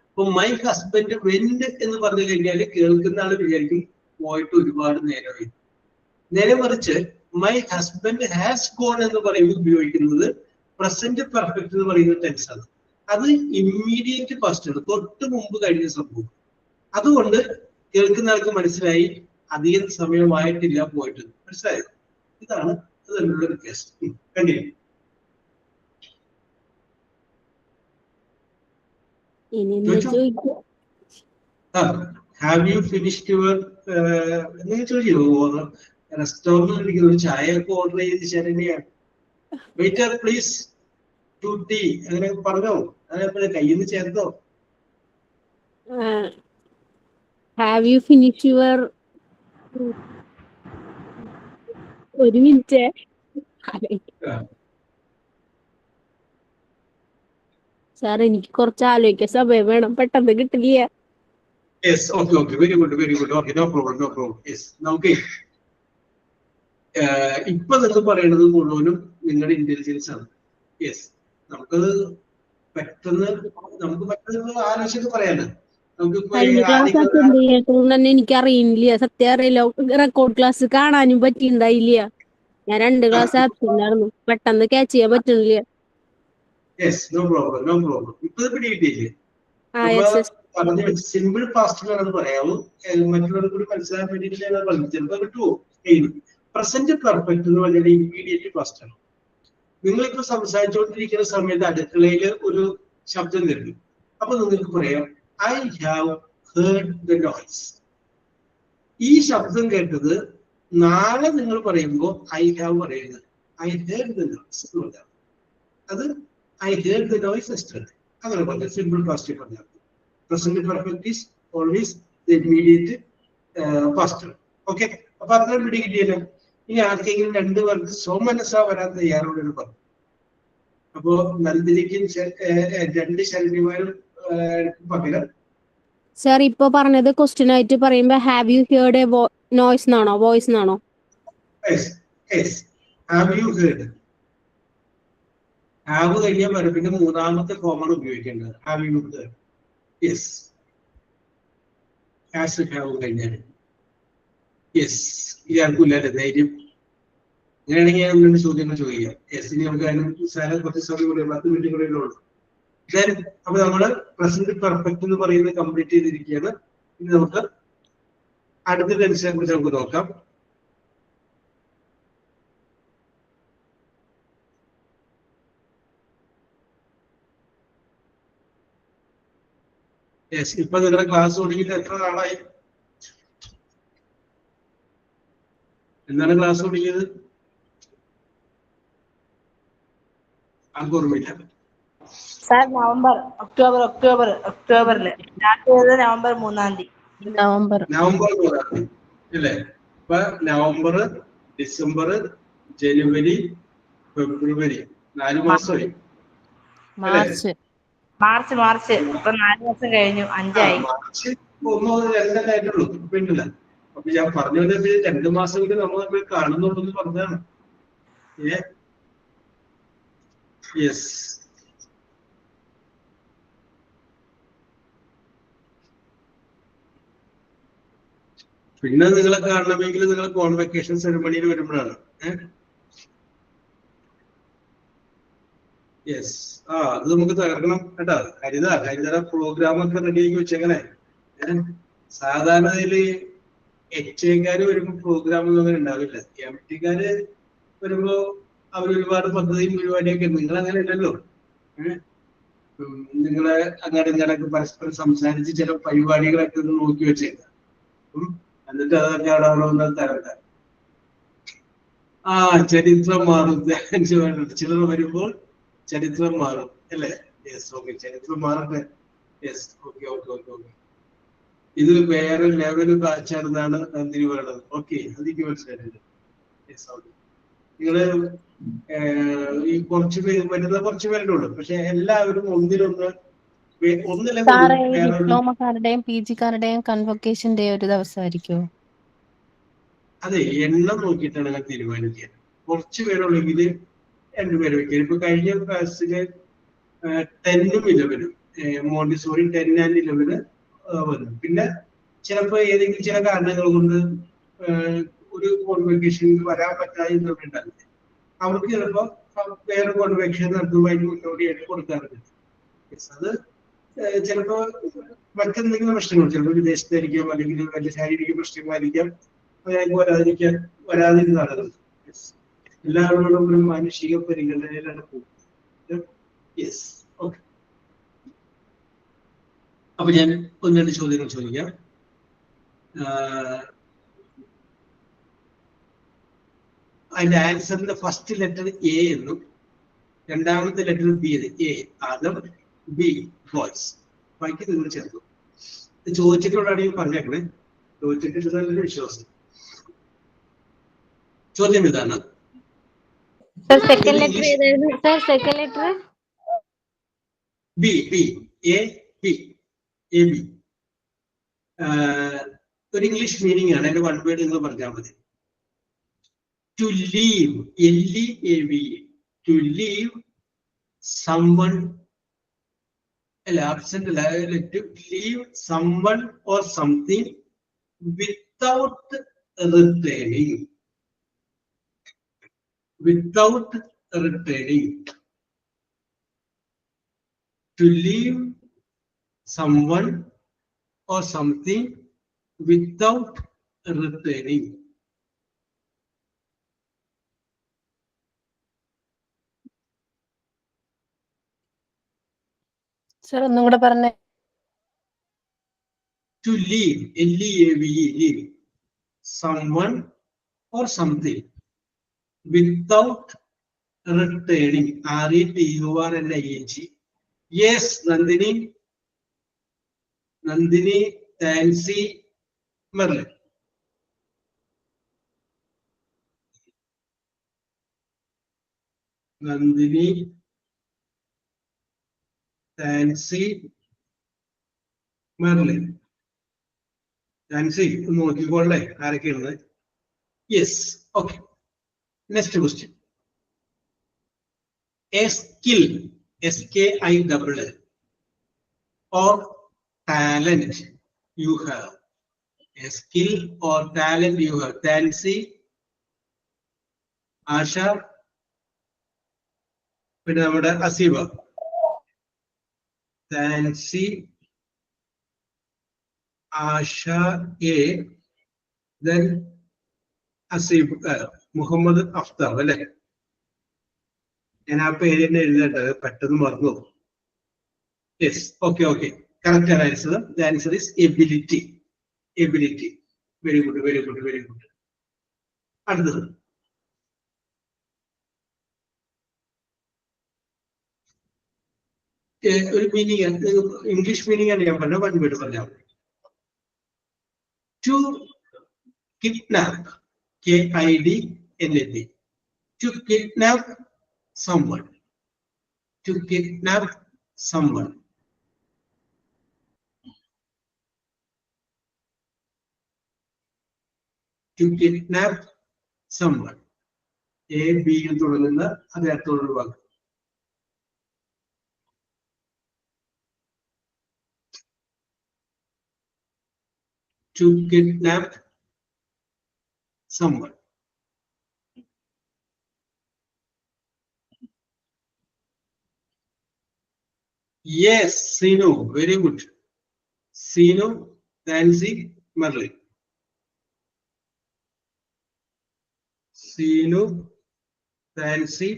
അപ്പൊ മൈ ഹസ്ബൻഡ് വെന്റ് എന്ന് പറഞ്ഞു കഴിഞ്ഞാൽ കേൾക്കുന്ന ആള് വിചാരിക്കും പോയിട്ട് ഒരുപാട് നേരമായി. നേരെ മറിച്ച് മൈ ഹസ്ബൻഡ് ഹാസ് ഗോൺ എന്ന് പറയുമ്പോൾ ഉപയോഗിക്കുന്നത് പ്രസന്റ് പെർഫെക്റ്റ് എന്ന് പറയുന്ന ടെൻസ് ആണ്. അത് ഇമ്മീഡിയറ്റ് പാസ്റ്റ് ആണ്, തൊട്ട് മുമ്പ് കഴിഞ്ഞ സംഭവം. അതുകൊണ്ട് കേൾക്കുന്ന ആൾക്ക് മനസ്സിലായി അധികം സമയമായിട്ടില്ല പോയിട്ട്. മനസ്സിലായോ? ഇതാണ് അത് തമ്മിലുള്ള വ്യത്യാസം. Continue. Have you finished your നിങ്ങൾ ചോദിച്ചു റെസ്റ്റോറന്റിൽ ഇരിക്കുന്ന ഒരു ചായ ഒക്കെ ഓർഡർ ചെയ്ത് ശരണ്യാണ്. വെയിറ്റർ പ്ലീസ് 2 ടീ അങ്ങനെ പറഞ്ഞോ? അതേപോലെ കയ്യിൽ നിന്ന് ചേർത്തോ? Have you finished your? ഒരു മിനിറ്റ്. സാർ, എനിക്ക് കുറച്ച് ആലോചിക്കാൻ സമയം വേണം, പെട്ടെന്ന് കിട്ടില്ല. Yes, okay, very good, okay, no problem, yes. നമുക്ക് ഇപ്പൊ നിങ്ങൾ പറയുന്നത് മുഴുവനും നിങ്ങളുടെ ഇന്റലിജൻസ് ആണ്. യെസ്, നമുക്കത് പെട്ടെന്ന് ആലോചിച്ചൊക്കെ പറയാന് കഴിഞ്ഞ ക്ലാസ് അറ്റൻഡ് ചെയ്യാത്തതുകൊണ്ട് തന്നെ എനിക്ക് അറിയില്ല, സത്യം അറിയില്ല. റെക്കോർഡ് ക്ലാസ് കാണാനും പറ്റിണ്ടായില്ല. ഞാൻ 2 ക്ലാസ് ആബ്സെന്റ് ആയിരുന്നു, പെട്ടെന്ന് ക്യാച്ച് ചെയ്യാൻ പറ്റുന്നില്ല. സിമ്പിൾ പാസ്റ്റിലാണെന്ന് പറയാമോ? മറ്റുള്ളവർക്ക് കൂടി മനസ്സിലാൻ വേണ്ടിയിട്ട് ഞാൻ പറഞ്ഞു. ചിലപ്പോൾ കിട്ടുമോ? പ്രസന്റ് പെർഫെക്റ്റ് എന്ന് പറഞ്ഞാൽ ഇമ്മീഡിയറ്റ് പാസ്റ്റ് ആണ്. നിങ്ങളിപ്പോ സംസാരിച്ചുകൊണ്ടിരിക്കുന്ന സമയത്ത് അടുക്കളയിൽ ഒരു ശബ്ദം കേട്ടു. അപ്പൊ നിങ്ങൾക്ക് പറയാം I have heard the noise. ഈ ശബ്ദം കേട്ടത് നാളെ നിങ്ങൾ പറയുമ്പോൾ ഐ ഹാവ് പറയുന്നത് ഐ ഹേർഡ് ദ നോയ്സ് എന്ന് പറഞ്ഞാൽ അത് I heard the noise yesterday അങ്ങനെ പറഞ്ഞാൽ സിമ്പിൾ പാസ്റ്റ് പറഞ്ഞാൽ. Present perfect is always the immediate past. Okay, അപ്പൊ അത്രയും പിടി കിട്ടിയല്ലോ. ഇനി ആർക്കെങ്കിലും 2 പേർക്ക് സോമനസാ വരാൻ തയ്യാറുള്ളൊരു പറഞ്ഞു. അപ്പോ നന്ദിനിക്കും 2 ശരണ്യമാരും പകരം. സാർ, ഇപ്പൊ പറഞ്ഞത് ക്വസ്റ്റ്യൻ ആയിട്ട് പറയുമ്പോ have you heard A noise എന്നാണോ, വോയിസ് എന്നാണോ? Have you heard. ഹാവ് കഴിഞ്ഞാൽ വരും, പിന്നെ മൂന്നാമത്തെ കോമൺ ഉപയോഗിക്കേണ്ടത് have you heard. Yes, has have കഴിഞ്ഞാൽ യെസ്. ഇയാൾക്കും ഇല്ലാതെ ധൈര്യം. അങ്ങനെയാണെങ്കിൽ ഞാൻ 2 ചോദ്യങ്ങൾ ചോദിക്കാം. യെസ്, ഇനി നമുക്ക് അതിന് കുറച്ച് സമയം കൂടെ 10 മിനിറ്റ് കൂടെ ഉള്ളൂ. അപ്പൊ നമ്മള് പ്രസന്റ് പെർഫെക്റ്റ് എന്ന് പറയുന്നത് കംപ്ലീറ്റ് ചെയ്തിരിക്കുകയാണ്. ഇനി നമുക്ക് അടുത്ത ടെൻസിനെ കുറിച്ച് നമുക്ക് നോക്കാം. യെസ്, ഇപ്പൊ നിങ്ങളുടെ ക്ലാസ് തുടങ്ങിയിട്ട് എത്ര നാളായി? എന്താണ് ക്ലാസ് തുടങ്ങിയത്? ആർക്കും ഓർമ്മയില്ല. സാർ ഒക്ടോബറില് സ്റ്റാർട്ട് ചെയ്തത് നവംബർ 3-ാം തീയതി. നവംബർ 3 അല്ലേ? ഇപ്പൊ നവംബർ, ഡിസംബർ, ജനുവരി, ഫെബ്രുവരി 4 മാസമായി. മാർച്ച് ഇപ്പൊ 4 മാസം കഴിഞ്ഞു, 5 മാർച്ച് 1-2 ആയിട്ടുള്ളൂ. പിന്നില്ല. അപ്പൊ ഞാൻ പറഞ്ഞു വന്നത് 2 മാസം കൂടി നമ്മൾ തമ്മിൽ കാണുന്നുണ്ടെന്ന് പറഞ്ഞതാണ്. യെസ്. പിന്നെ നിങ്ങളെ കാണണമെങ്കിൽ നിങ്ങൾ കോൺവെക്കേഷൻ സെറിമണിയിൽ വരുമ്പോഴാണ്. യെസ്. അത് നമുക്ക് തകർക്കണം കേട്ടോ. ഹരിത പ്രോഗ്രാം ഒക്കെ റെഡിയാക്കി വെച്ചെങ്ങനെ. സാധാരണയില് HA-ക്കാര് വരുമ്പോ പ്രോഗ്രാം ഒന്നും ഉണ്ടാവില്ല. MT-ക്കാര് വരുമ്പോ അവർ ഒരുപാട് പദ്ധതിയും പരിപാടിയൊക്കെ. നിങ്ങൾ അങ്ങനെ അല്ലല്ലോ. നിങ്ങളെ അങ്ങനെ ഇങ്ങനെയൊക്കെ പരസ്പരം സംസാരിച്ച് ചില പരിപാടികളൊക്കെ ഒന്ന് നോക്കി വെച്ചേക്കാം. എന്നിട്ട് അതൊക്കെ അവിടെ തരണ്ട. ചരിത്രം മാറും. ചിലർ വരുമ്പോൾ ചരിത്രം മാറും അല്ലേ? Yes, okay. ചരിത്രം മാറട്ടെ. Yes, okay. ഇത് വേറെ ലെവൽ ബാച്ചാണെന്നാണ് നന്ദിനി പറയുന്നത്. ഓക്കെ, അതെനിക്ക് മനസ്സിലായിട്ടുണ്ട്. Yes, okay. നിങ്ങള് ഈ വരുന്ന കുറച്ച് പേരുടെ ഉള്ളു. പക്ഷെ എല്ലാവരും ഒന്നിലൊന്ന് ഡിപ്ലോമക്കാരുടെയും PG-കാരുടെയും കൺവൊക്കേഷന്റെ ഒരു ദിവസമായിരിക്കുമോ? അതെ, എണ്ണം നോക്കിയിട്ടാണ് ഞാൻ തീരുമാനിക്കുക. കുറച്ച് പേരുള്ളെങ്കിൽ 2 പേര് വെക്കുക. ഇപ്പൊ കഴിഞ്ഞ ക്ലാസ്സില് 10-ഉം 11-ഉം മോണ്ടിസോറി 10 and 11 വന്നു. പിന്നെ ചിലപ്പോ ഏതെങ്കിലും ചില കാരണങ്ങൾ കൊണ്ട് ഒരു കോൺവെക്കേഷനിൽ വരാൻ പറ്റാതെ അവർക്ക് ചിലപ്പോ വേറെ കോൺവെക്കേഷൻ നടത്തുന്നതുമായിട്ട് മുന്നോടിയായിട്ട് കൊടുക്കാറുണ്ട്. അത് ചിലപ്പോ മറ്റെന്തെങ്കിലും പ്രശ്നങ്ങൾ, ചിലപ്പോൾ വിദേശത്തായിരിക്കാം, അല്ലെങ്കിൽ വലിയ ശാരീരിക പ്രശ്നങ്ങളായിരിക്കാം വരാതിരുന്നാണ്. എല്ലാവരോടും ഒരു മാനുഷിക പരിഗണനയിലാണ് പോകുന്നത്. Yes, okay. അപ്പൊ ഞാൻ 1-2 ചോദ്യങ്ങൾ ചോദിക്കാം. അതിന്റെ ആൻസറിന്റെ ഫസ്റ്റ് ലെറ്റർ A എന്നും രണ്ടാമത്തെ letter B. A Adam, B boys. ബാക്കി നിങ്ങൾ ചേർക്കും. ചോദിച്ചിട്ടുള്ളതാണെങ്കിൽ പറഞ്ഞേക്കണേ. ചോദിച്ചിട്ടുള്ള വിശ്വാസം. ചോദ്യം ഇതാണ്. സെക്കൻഡ് ലെറ്റർ ഏതായിരുന്നു സർ? Second letter B. ഒരു ഇംഗ്ലീഷ് മീനിങ് ആണ്. അതിന്റെ 1 വേർഡ് നിങ്ങൾ പറഞ്ഞാൽ മതി. To leave, LEAVE, to leave someone, absent, to leave someone or something without returning. To leave someone or something without returning. Sir ഒന്നും കൂടെ പറഞ്ഞേ. To leave, LEAVE, leave someone or something without returning. RETURNING. Yes, Nandini, Nancy, Merlin. Nandini, Nancy, Merlin. Nancy, നോക്കിക്കോളേ ആരൊക്കെയുള്ളത്. Yes, okay. Next question. A skill, SKILL, or talent you have. A skill or talent you have. Nancy, Asha, പിന്നെ നമ്മുടെ Aseeba. Nancy, Asha A, then Aseeb, Muhammad അഫ്താർ അല്ലെ? ഞാൻ ആ പേര് തന്നെ എഴുതട്ടെ, പെട്ടെന്ന് മറന്നു. Yes, okay. correct answer. The answer is ability. Ability. Very good, very good, very good. അടുത്തത് ഒരു മീനിങ് ഇംഗ്ലീഷ് മീനിങ് ആണ് ഞാൻ പറഞ്ഞ വൺ വേർഡ് പറഞ്ഞാൽ to kidnap KIDNAP to kidnap someone. To kidnap someone. To kidnap someone. A B യിൽ തുടങ്ങുന്ന അതേ അർത്ഥമുള്ള വാക്ക്. To kidnap someone. Yes, Sino, very good. Sino, Nancy, Merlin. Sino, Nancy,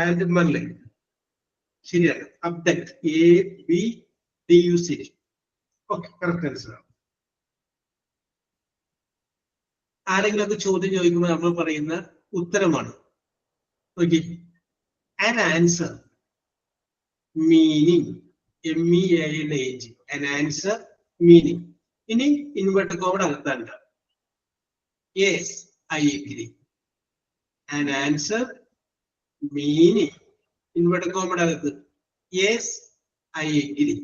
and Merlin. ശരിയാണ്. Abduct. ABDUCT. Okay, correct answer. ആരെങ്കിലും അത് ചോദ്യം ചോദിക്കുമ്പോൾ നമ്മൾ പറയുന്ന ഉത്തരമാണ്. Okay. An answer. Meaning. MEANAG. An answer. Meaning. ഇനി ഇൻവെർട്ടഡ് കോമൺ അകത്താണ്ട. Yes, I agree. An answer. Meaning. Inverted comma അകത്ത്. Yes, I agree.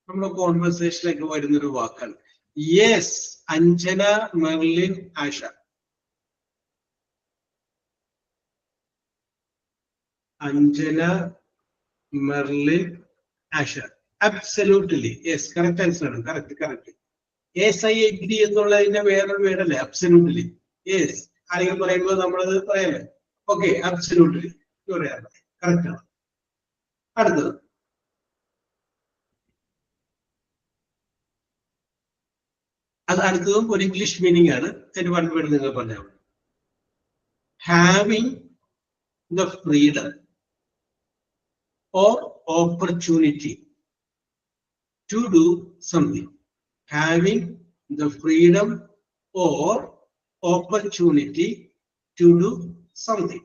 നമ്മുടെ കോൺവെർസേഷനിലേക്ക് വരുന്നൊരു വാക്കാണ്. Yes, Anjana, Merlin, Asha. Anjana, Merlin, Asha. Absolutely. Yes, correct answer ആണ്. Correct, correct. Yes, I agree എന്നുള്ളതിന്റെ വേറൊരു വേർഡല്ലേ absolutely. Yes. ആരെങ്കിലും പറയുമ്പോൾ നമ്മളത് പറയാല്ലേ. Okay, absolutely. പറയാറ് കറക്റ്റ് ആണ്. അടുത്തത് അത് അടുത്തതും ഒരു ഇംഗ്ലീഷ് മീനിങ് ആണ്. അതിന് വൺ വേർഡ് നിങ്ങൾ പറഞ്ഞാൽ having the freedom or opportunity to do something. Having the freedom or opportunity to do something.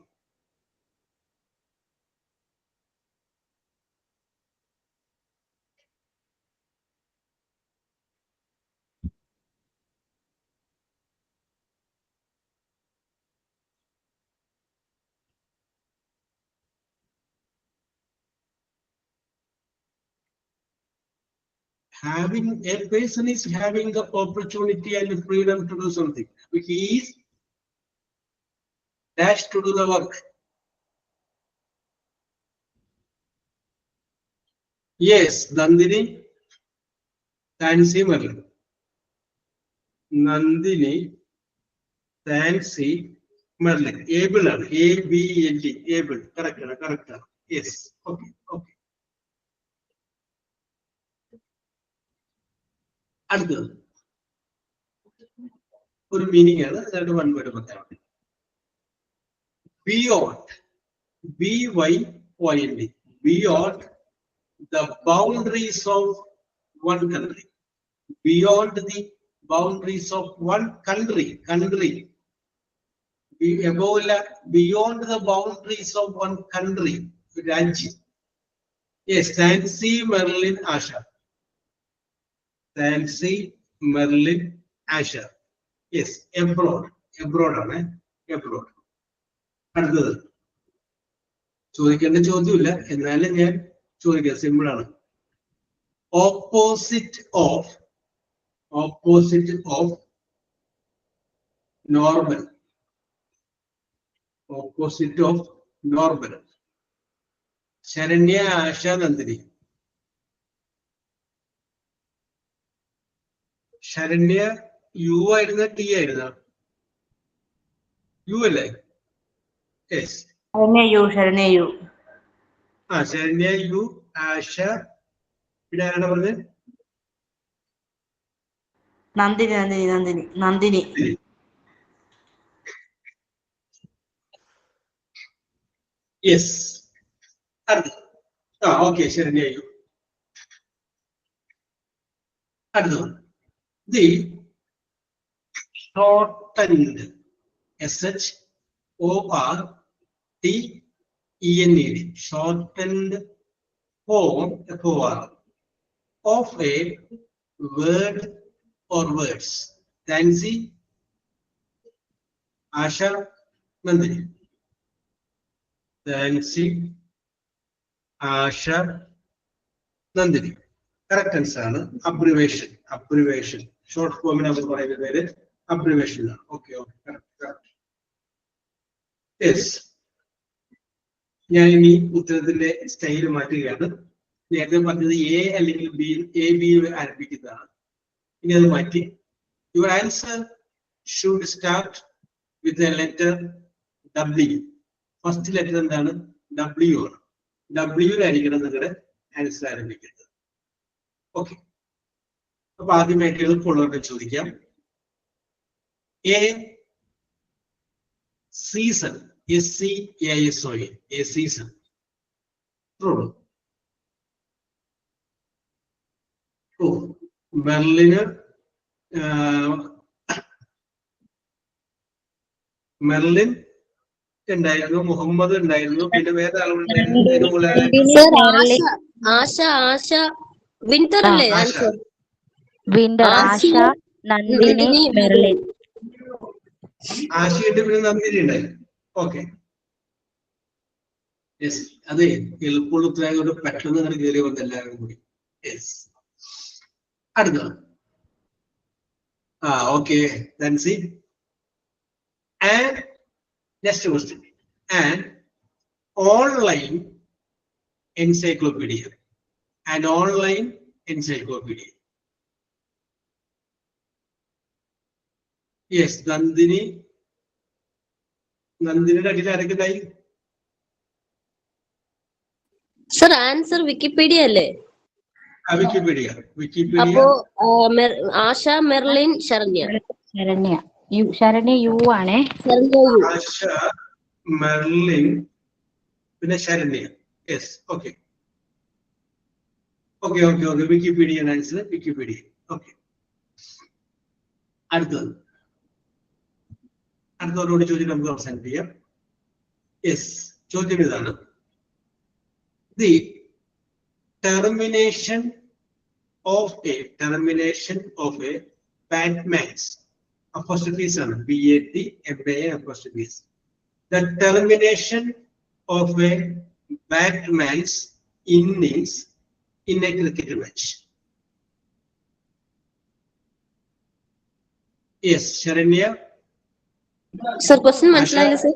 Having a person is having the opportunity and the freedom to do something. He is dashed to do the work. Yes, Nandini, Nancy, Merlin. Nandini, Nancy, Merlin. Able, ABLE, able. Correct, correct. Yes. Okay, okay. അടുത്തത് ഒരു meaning ആണ്. അതായത് one word പറഞ്ഞാൽ beyond, BYOND, beyond the boundaries of one country. Beyond the boundaries of one country. Beyond the boundaries of one country. രാജ്യം. Yes, Nancy, Merlin, Asha. Nancy, Merlin, Asher. Yes, abroad. Abroad ആണ്. Abroad. അടുത്തത് ചോദിക്കേണ്ട ചോദ്യമില്ല, എന്നാലും ഞാൻ ചോദിക്കാം. Simple ആണ്. Opposite of normal. Opposite of normal. Saranya, Asha, Nandini. Saranya U ആയിരുന്ന T ആയിരുന്ന? യു അല്ലേ? യെസ്. ശരണ്യ യു. ആ, ശരണ്യ യു, ആശ, പിന്നെ ആരാണ് പറഞ്ഞത്? നന്ദിനി. യെസ്. അടുത്തത് ഓക്കെ ശരണ്യ യു. അടുത്തത് the shortened SHORTENED shortened form FOR of a word or words. Nancy, Asha, Nandini. Nancy, Asha, Nandini. Correct answer ആണ് abbreviation. Abbreviation. Short form നമ്മൾ പറയുന്ന പേര് abbreviation ആണ്. Okay, okay, correct. Yes. ഞാൻ ഇനി ഉത്തരത്തിന്റെ style മാറ്റുകയാണ്. നേരത്തെ പറഞ്ഞത് എ അല്ലെങ്കിൽ ബി, എ ബി ആരംഭിക്കുന്നതാണ്. ഇനി അത് മാറ്റി. Your answer should start with the letter W. First letter എന്താണ്? W ആണ്. W-ലായിരിക്കണം നിങ്ങളുടെ ആൻസർ ആരംഭിക്കുന്നത്. ഓക്കെ, അപ്പൊ ആദ്യമായിട്ട് എളുപ്പമുള്ളവരുടെ ചോദിക്കാം. A season, SEASON, a season. മെർലിന് മെർലിൻ ഉണ്ടായിരുന്നു, മുഹമ്മദ് ഉണ്ടായിരുന്നു, പിന്നെ വേറെ ആളുകളുണ്ടായിരുന്നു. ആശ വിന്റർ അല്ലേ answer? Winter, Asha, Nandini, Merlin. ആശയുണ്ട്, പിന്നെ നന്ദിനി ഉണ്ടായിരുന്നു. Okay, yes. അതെ, എളുപ്പമുള്ള ഉത്തരവാദിത്വം പെട്ടെന്ന് അങ്ങനെ കയറി വന്ന എല്ലാവരും കൂടി. യെസ്. അടുത്തത് okay നൻസി. And next question. An online encyclopedia. An online encyclopedia. Yes, Nandini. Nandini അടിയിൽ ആരൊക്കെയായി? സർ ആൻസർ വിക്കിപീഡിയ അല്ലേ? വിക്കിപീഡിയ. അപ്പോ ആശ, മെർലിൻ, ശരണ്യ. ശരണ്യ യു ആണേ. ആശ, മെർലിൻ, പിന്നെ Sharanya. Yes, okay. Wikipedia answer Wikipedia. Okay, അടുത്തവരോട് ചോദ്യം നമുക്ക് അവസാനിപ്പിക്കാം. യെസ്, ചോദ്യം ഇതാണ്. The termination of a Batman's apostrophes ആണ് BATMAN apostrophes. The termination of a Batman's innings in a cricket match. Yes, Sharanya. Sir question മനസ്സിലായില്ല സർ.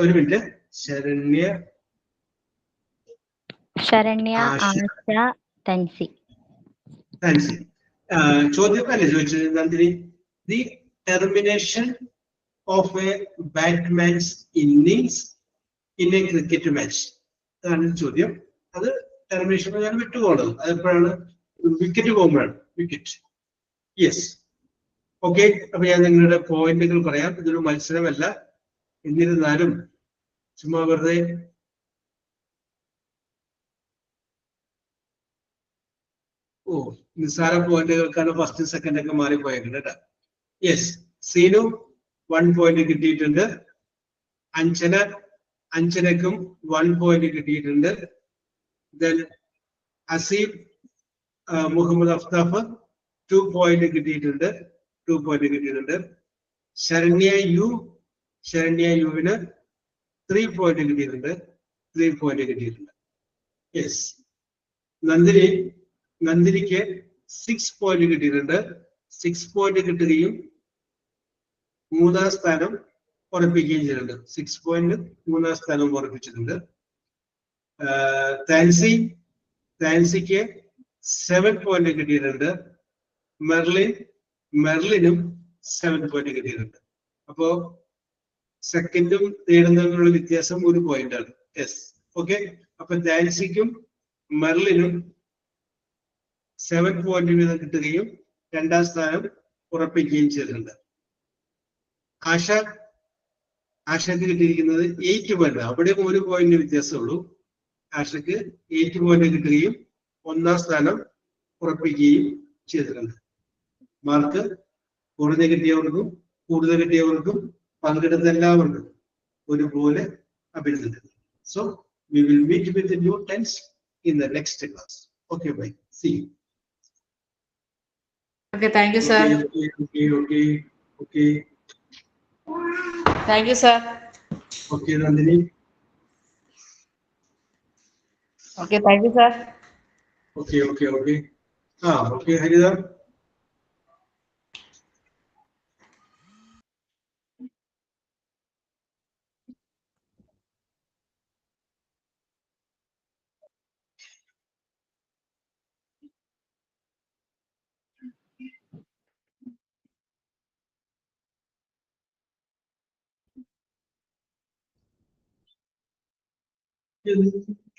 ഒരു മിനിറ്റ്. ശരണ്യ, ആശ, തൻസി. ചോദ്യം അല്ലേ ചോദിച്ചത് Nandini? The termination of a batsman's innings in a cricket match, അതാണ് ചോദ്യം. അത് termination ഞാൻ വിട്ടുപോകണത് അതെപ്പോഴാണ്? വിക്കറ്റ് പോകുമ്പോഴാണ്. വിക്കറ്റ്. Yes, okay. അപ്പൊ ഞാൻ നിങ്ങളുടെ പോയിന്റുകൾ പറയാം. ഇതൊരു മത്സരമല്ല, എന്നിരുന്നാലും ചുമ്മാ വെറുതെ നിസ്സാര പോയിന്റുകൾക്കാണ് ഫസ്റ്റ് സെക്കൻഡ് ഒക്കെ മാറിപ്പോയേക്കുന്നത് കേട്ടോ. യെസ്, സീനു 1 പോയിന്റ് കിട്ടിയിട്ടുണ്ട്. അഞ്ജനക്കും 1 പോയിന്റ് കിട്ടിയിട്ടുണ്ട്. ദെൻ അസീബ് മുഹമ്മദ് അഫ്താഫ് 2 പോയിന്റ് കിട്ടിയിട്ടുണ്ട്. ശരണ്യ യുവിന് 3 പോയിന്റ് കിട്ടിയിട്ടുണ്ട്. യെസ്, നന്ദിനിക്ക് 6 പോയിന്റ് കിട്ടിയിട്ടുണ്ട്. 6 പോയിന്റ് കിട്ടുകയും 3ാം സ്ഥാനം ഉറപ്പിക്കുകയും ചെയ്തിട്ടുണ്ട്. 6 പോയിന്റ് 3ാം സ്ഥാനം ഉറപ്പിച്ചിട്ടുണ്ട്. താൻസിക്ക് 7 പോയിന്റ് കിട്ടിയിട്ടുണ്ട്. മെർലിനും 7 പോയിന്റ് കിട്ടിയിട്ടുണ്ട്. അപ്പോ സെക്കൻഡും തേർഡും തമ്മിലുള്ള വ്യത്യാസം 1 പോയിന്റ് ആണ്. Yes, okay. അപ്പൊ താൻസിക്കും മെർലിനും 7 പോയിന്റ് വീതം കിട്ടുകയും 2ാം സ്ഥാനം ഉറപ്പിക്കുകയും ചെയ്തിട്ടുണ്ട്. ആഷയ്ക്ക് കിട്ടിയിരിക്കുന്നത് 8 പോയിന്റ്. അവിടെ 1 പോയിന്റ് വ്യത്യാസമുള്ളൂ. ആഷയ്ക്ക് 8 പോയിന്റ് കിട്ടുകയും 1ാം സ്ഥാനം ഉറപ്പിക്കുകയും ചെയ്തിട്ടുണ്ട്. മാർക്ക് കുറഞ്ഞ കിട്ടിയവർക്കും കൂടുതൽ കിട്ടിയവർക്കും പങ്കെടുത്ത എല്ലാവർക്കും ഒരുപോലെ അഭിനന്ദനങ്ങൾ. So we will meet with the new tense in the next class. Okay, bye. See you. Okay, thank you, sir. Okay. Thank you, sir. Okay, Nandini. Okay, thank you, sir. Okay. Okay, Haridhar. Yes.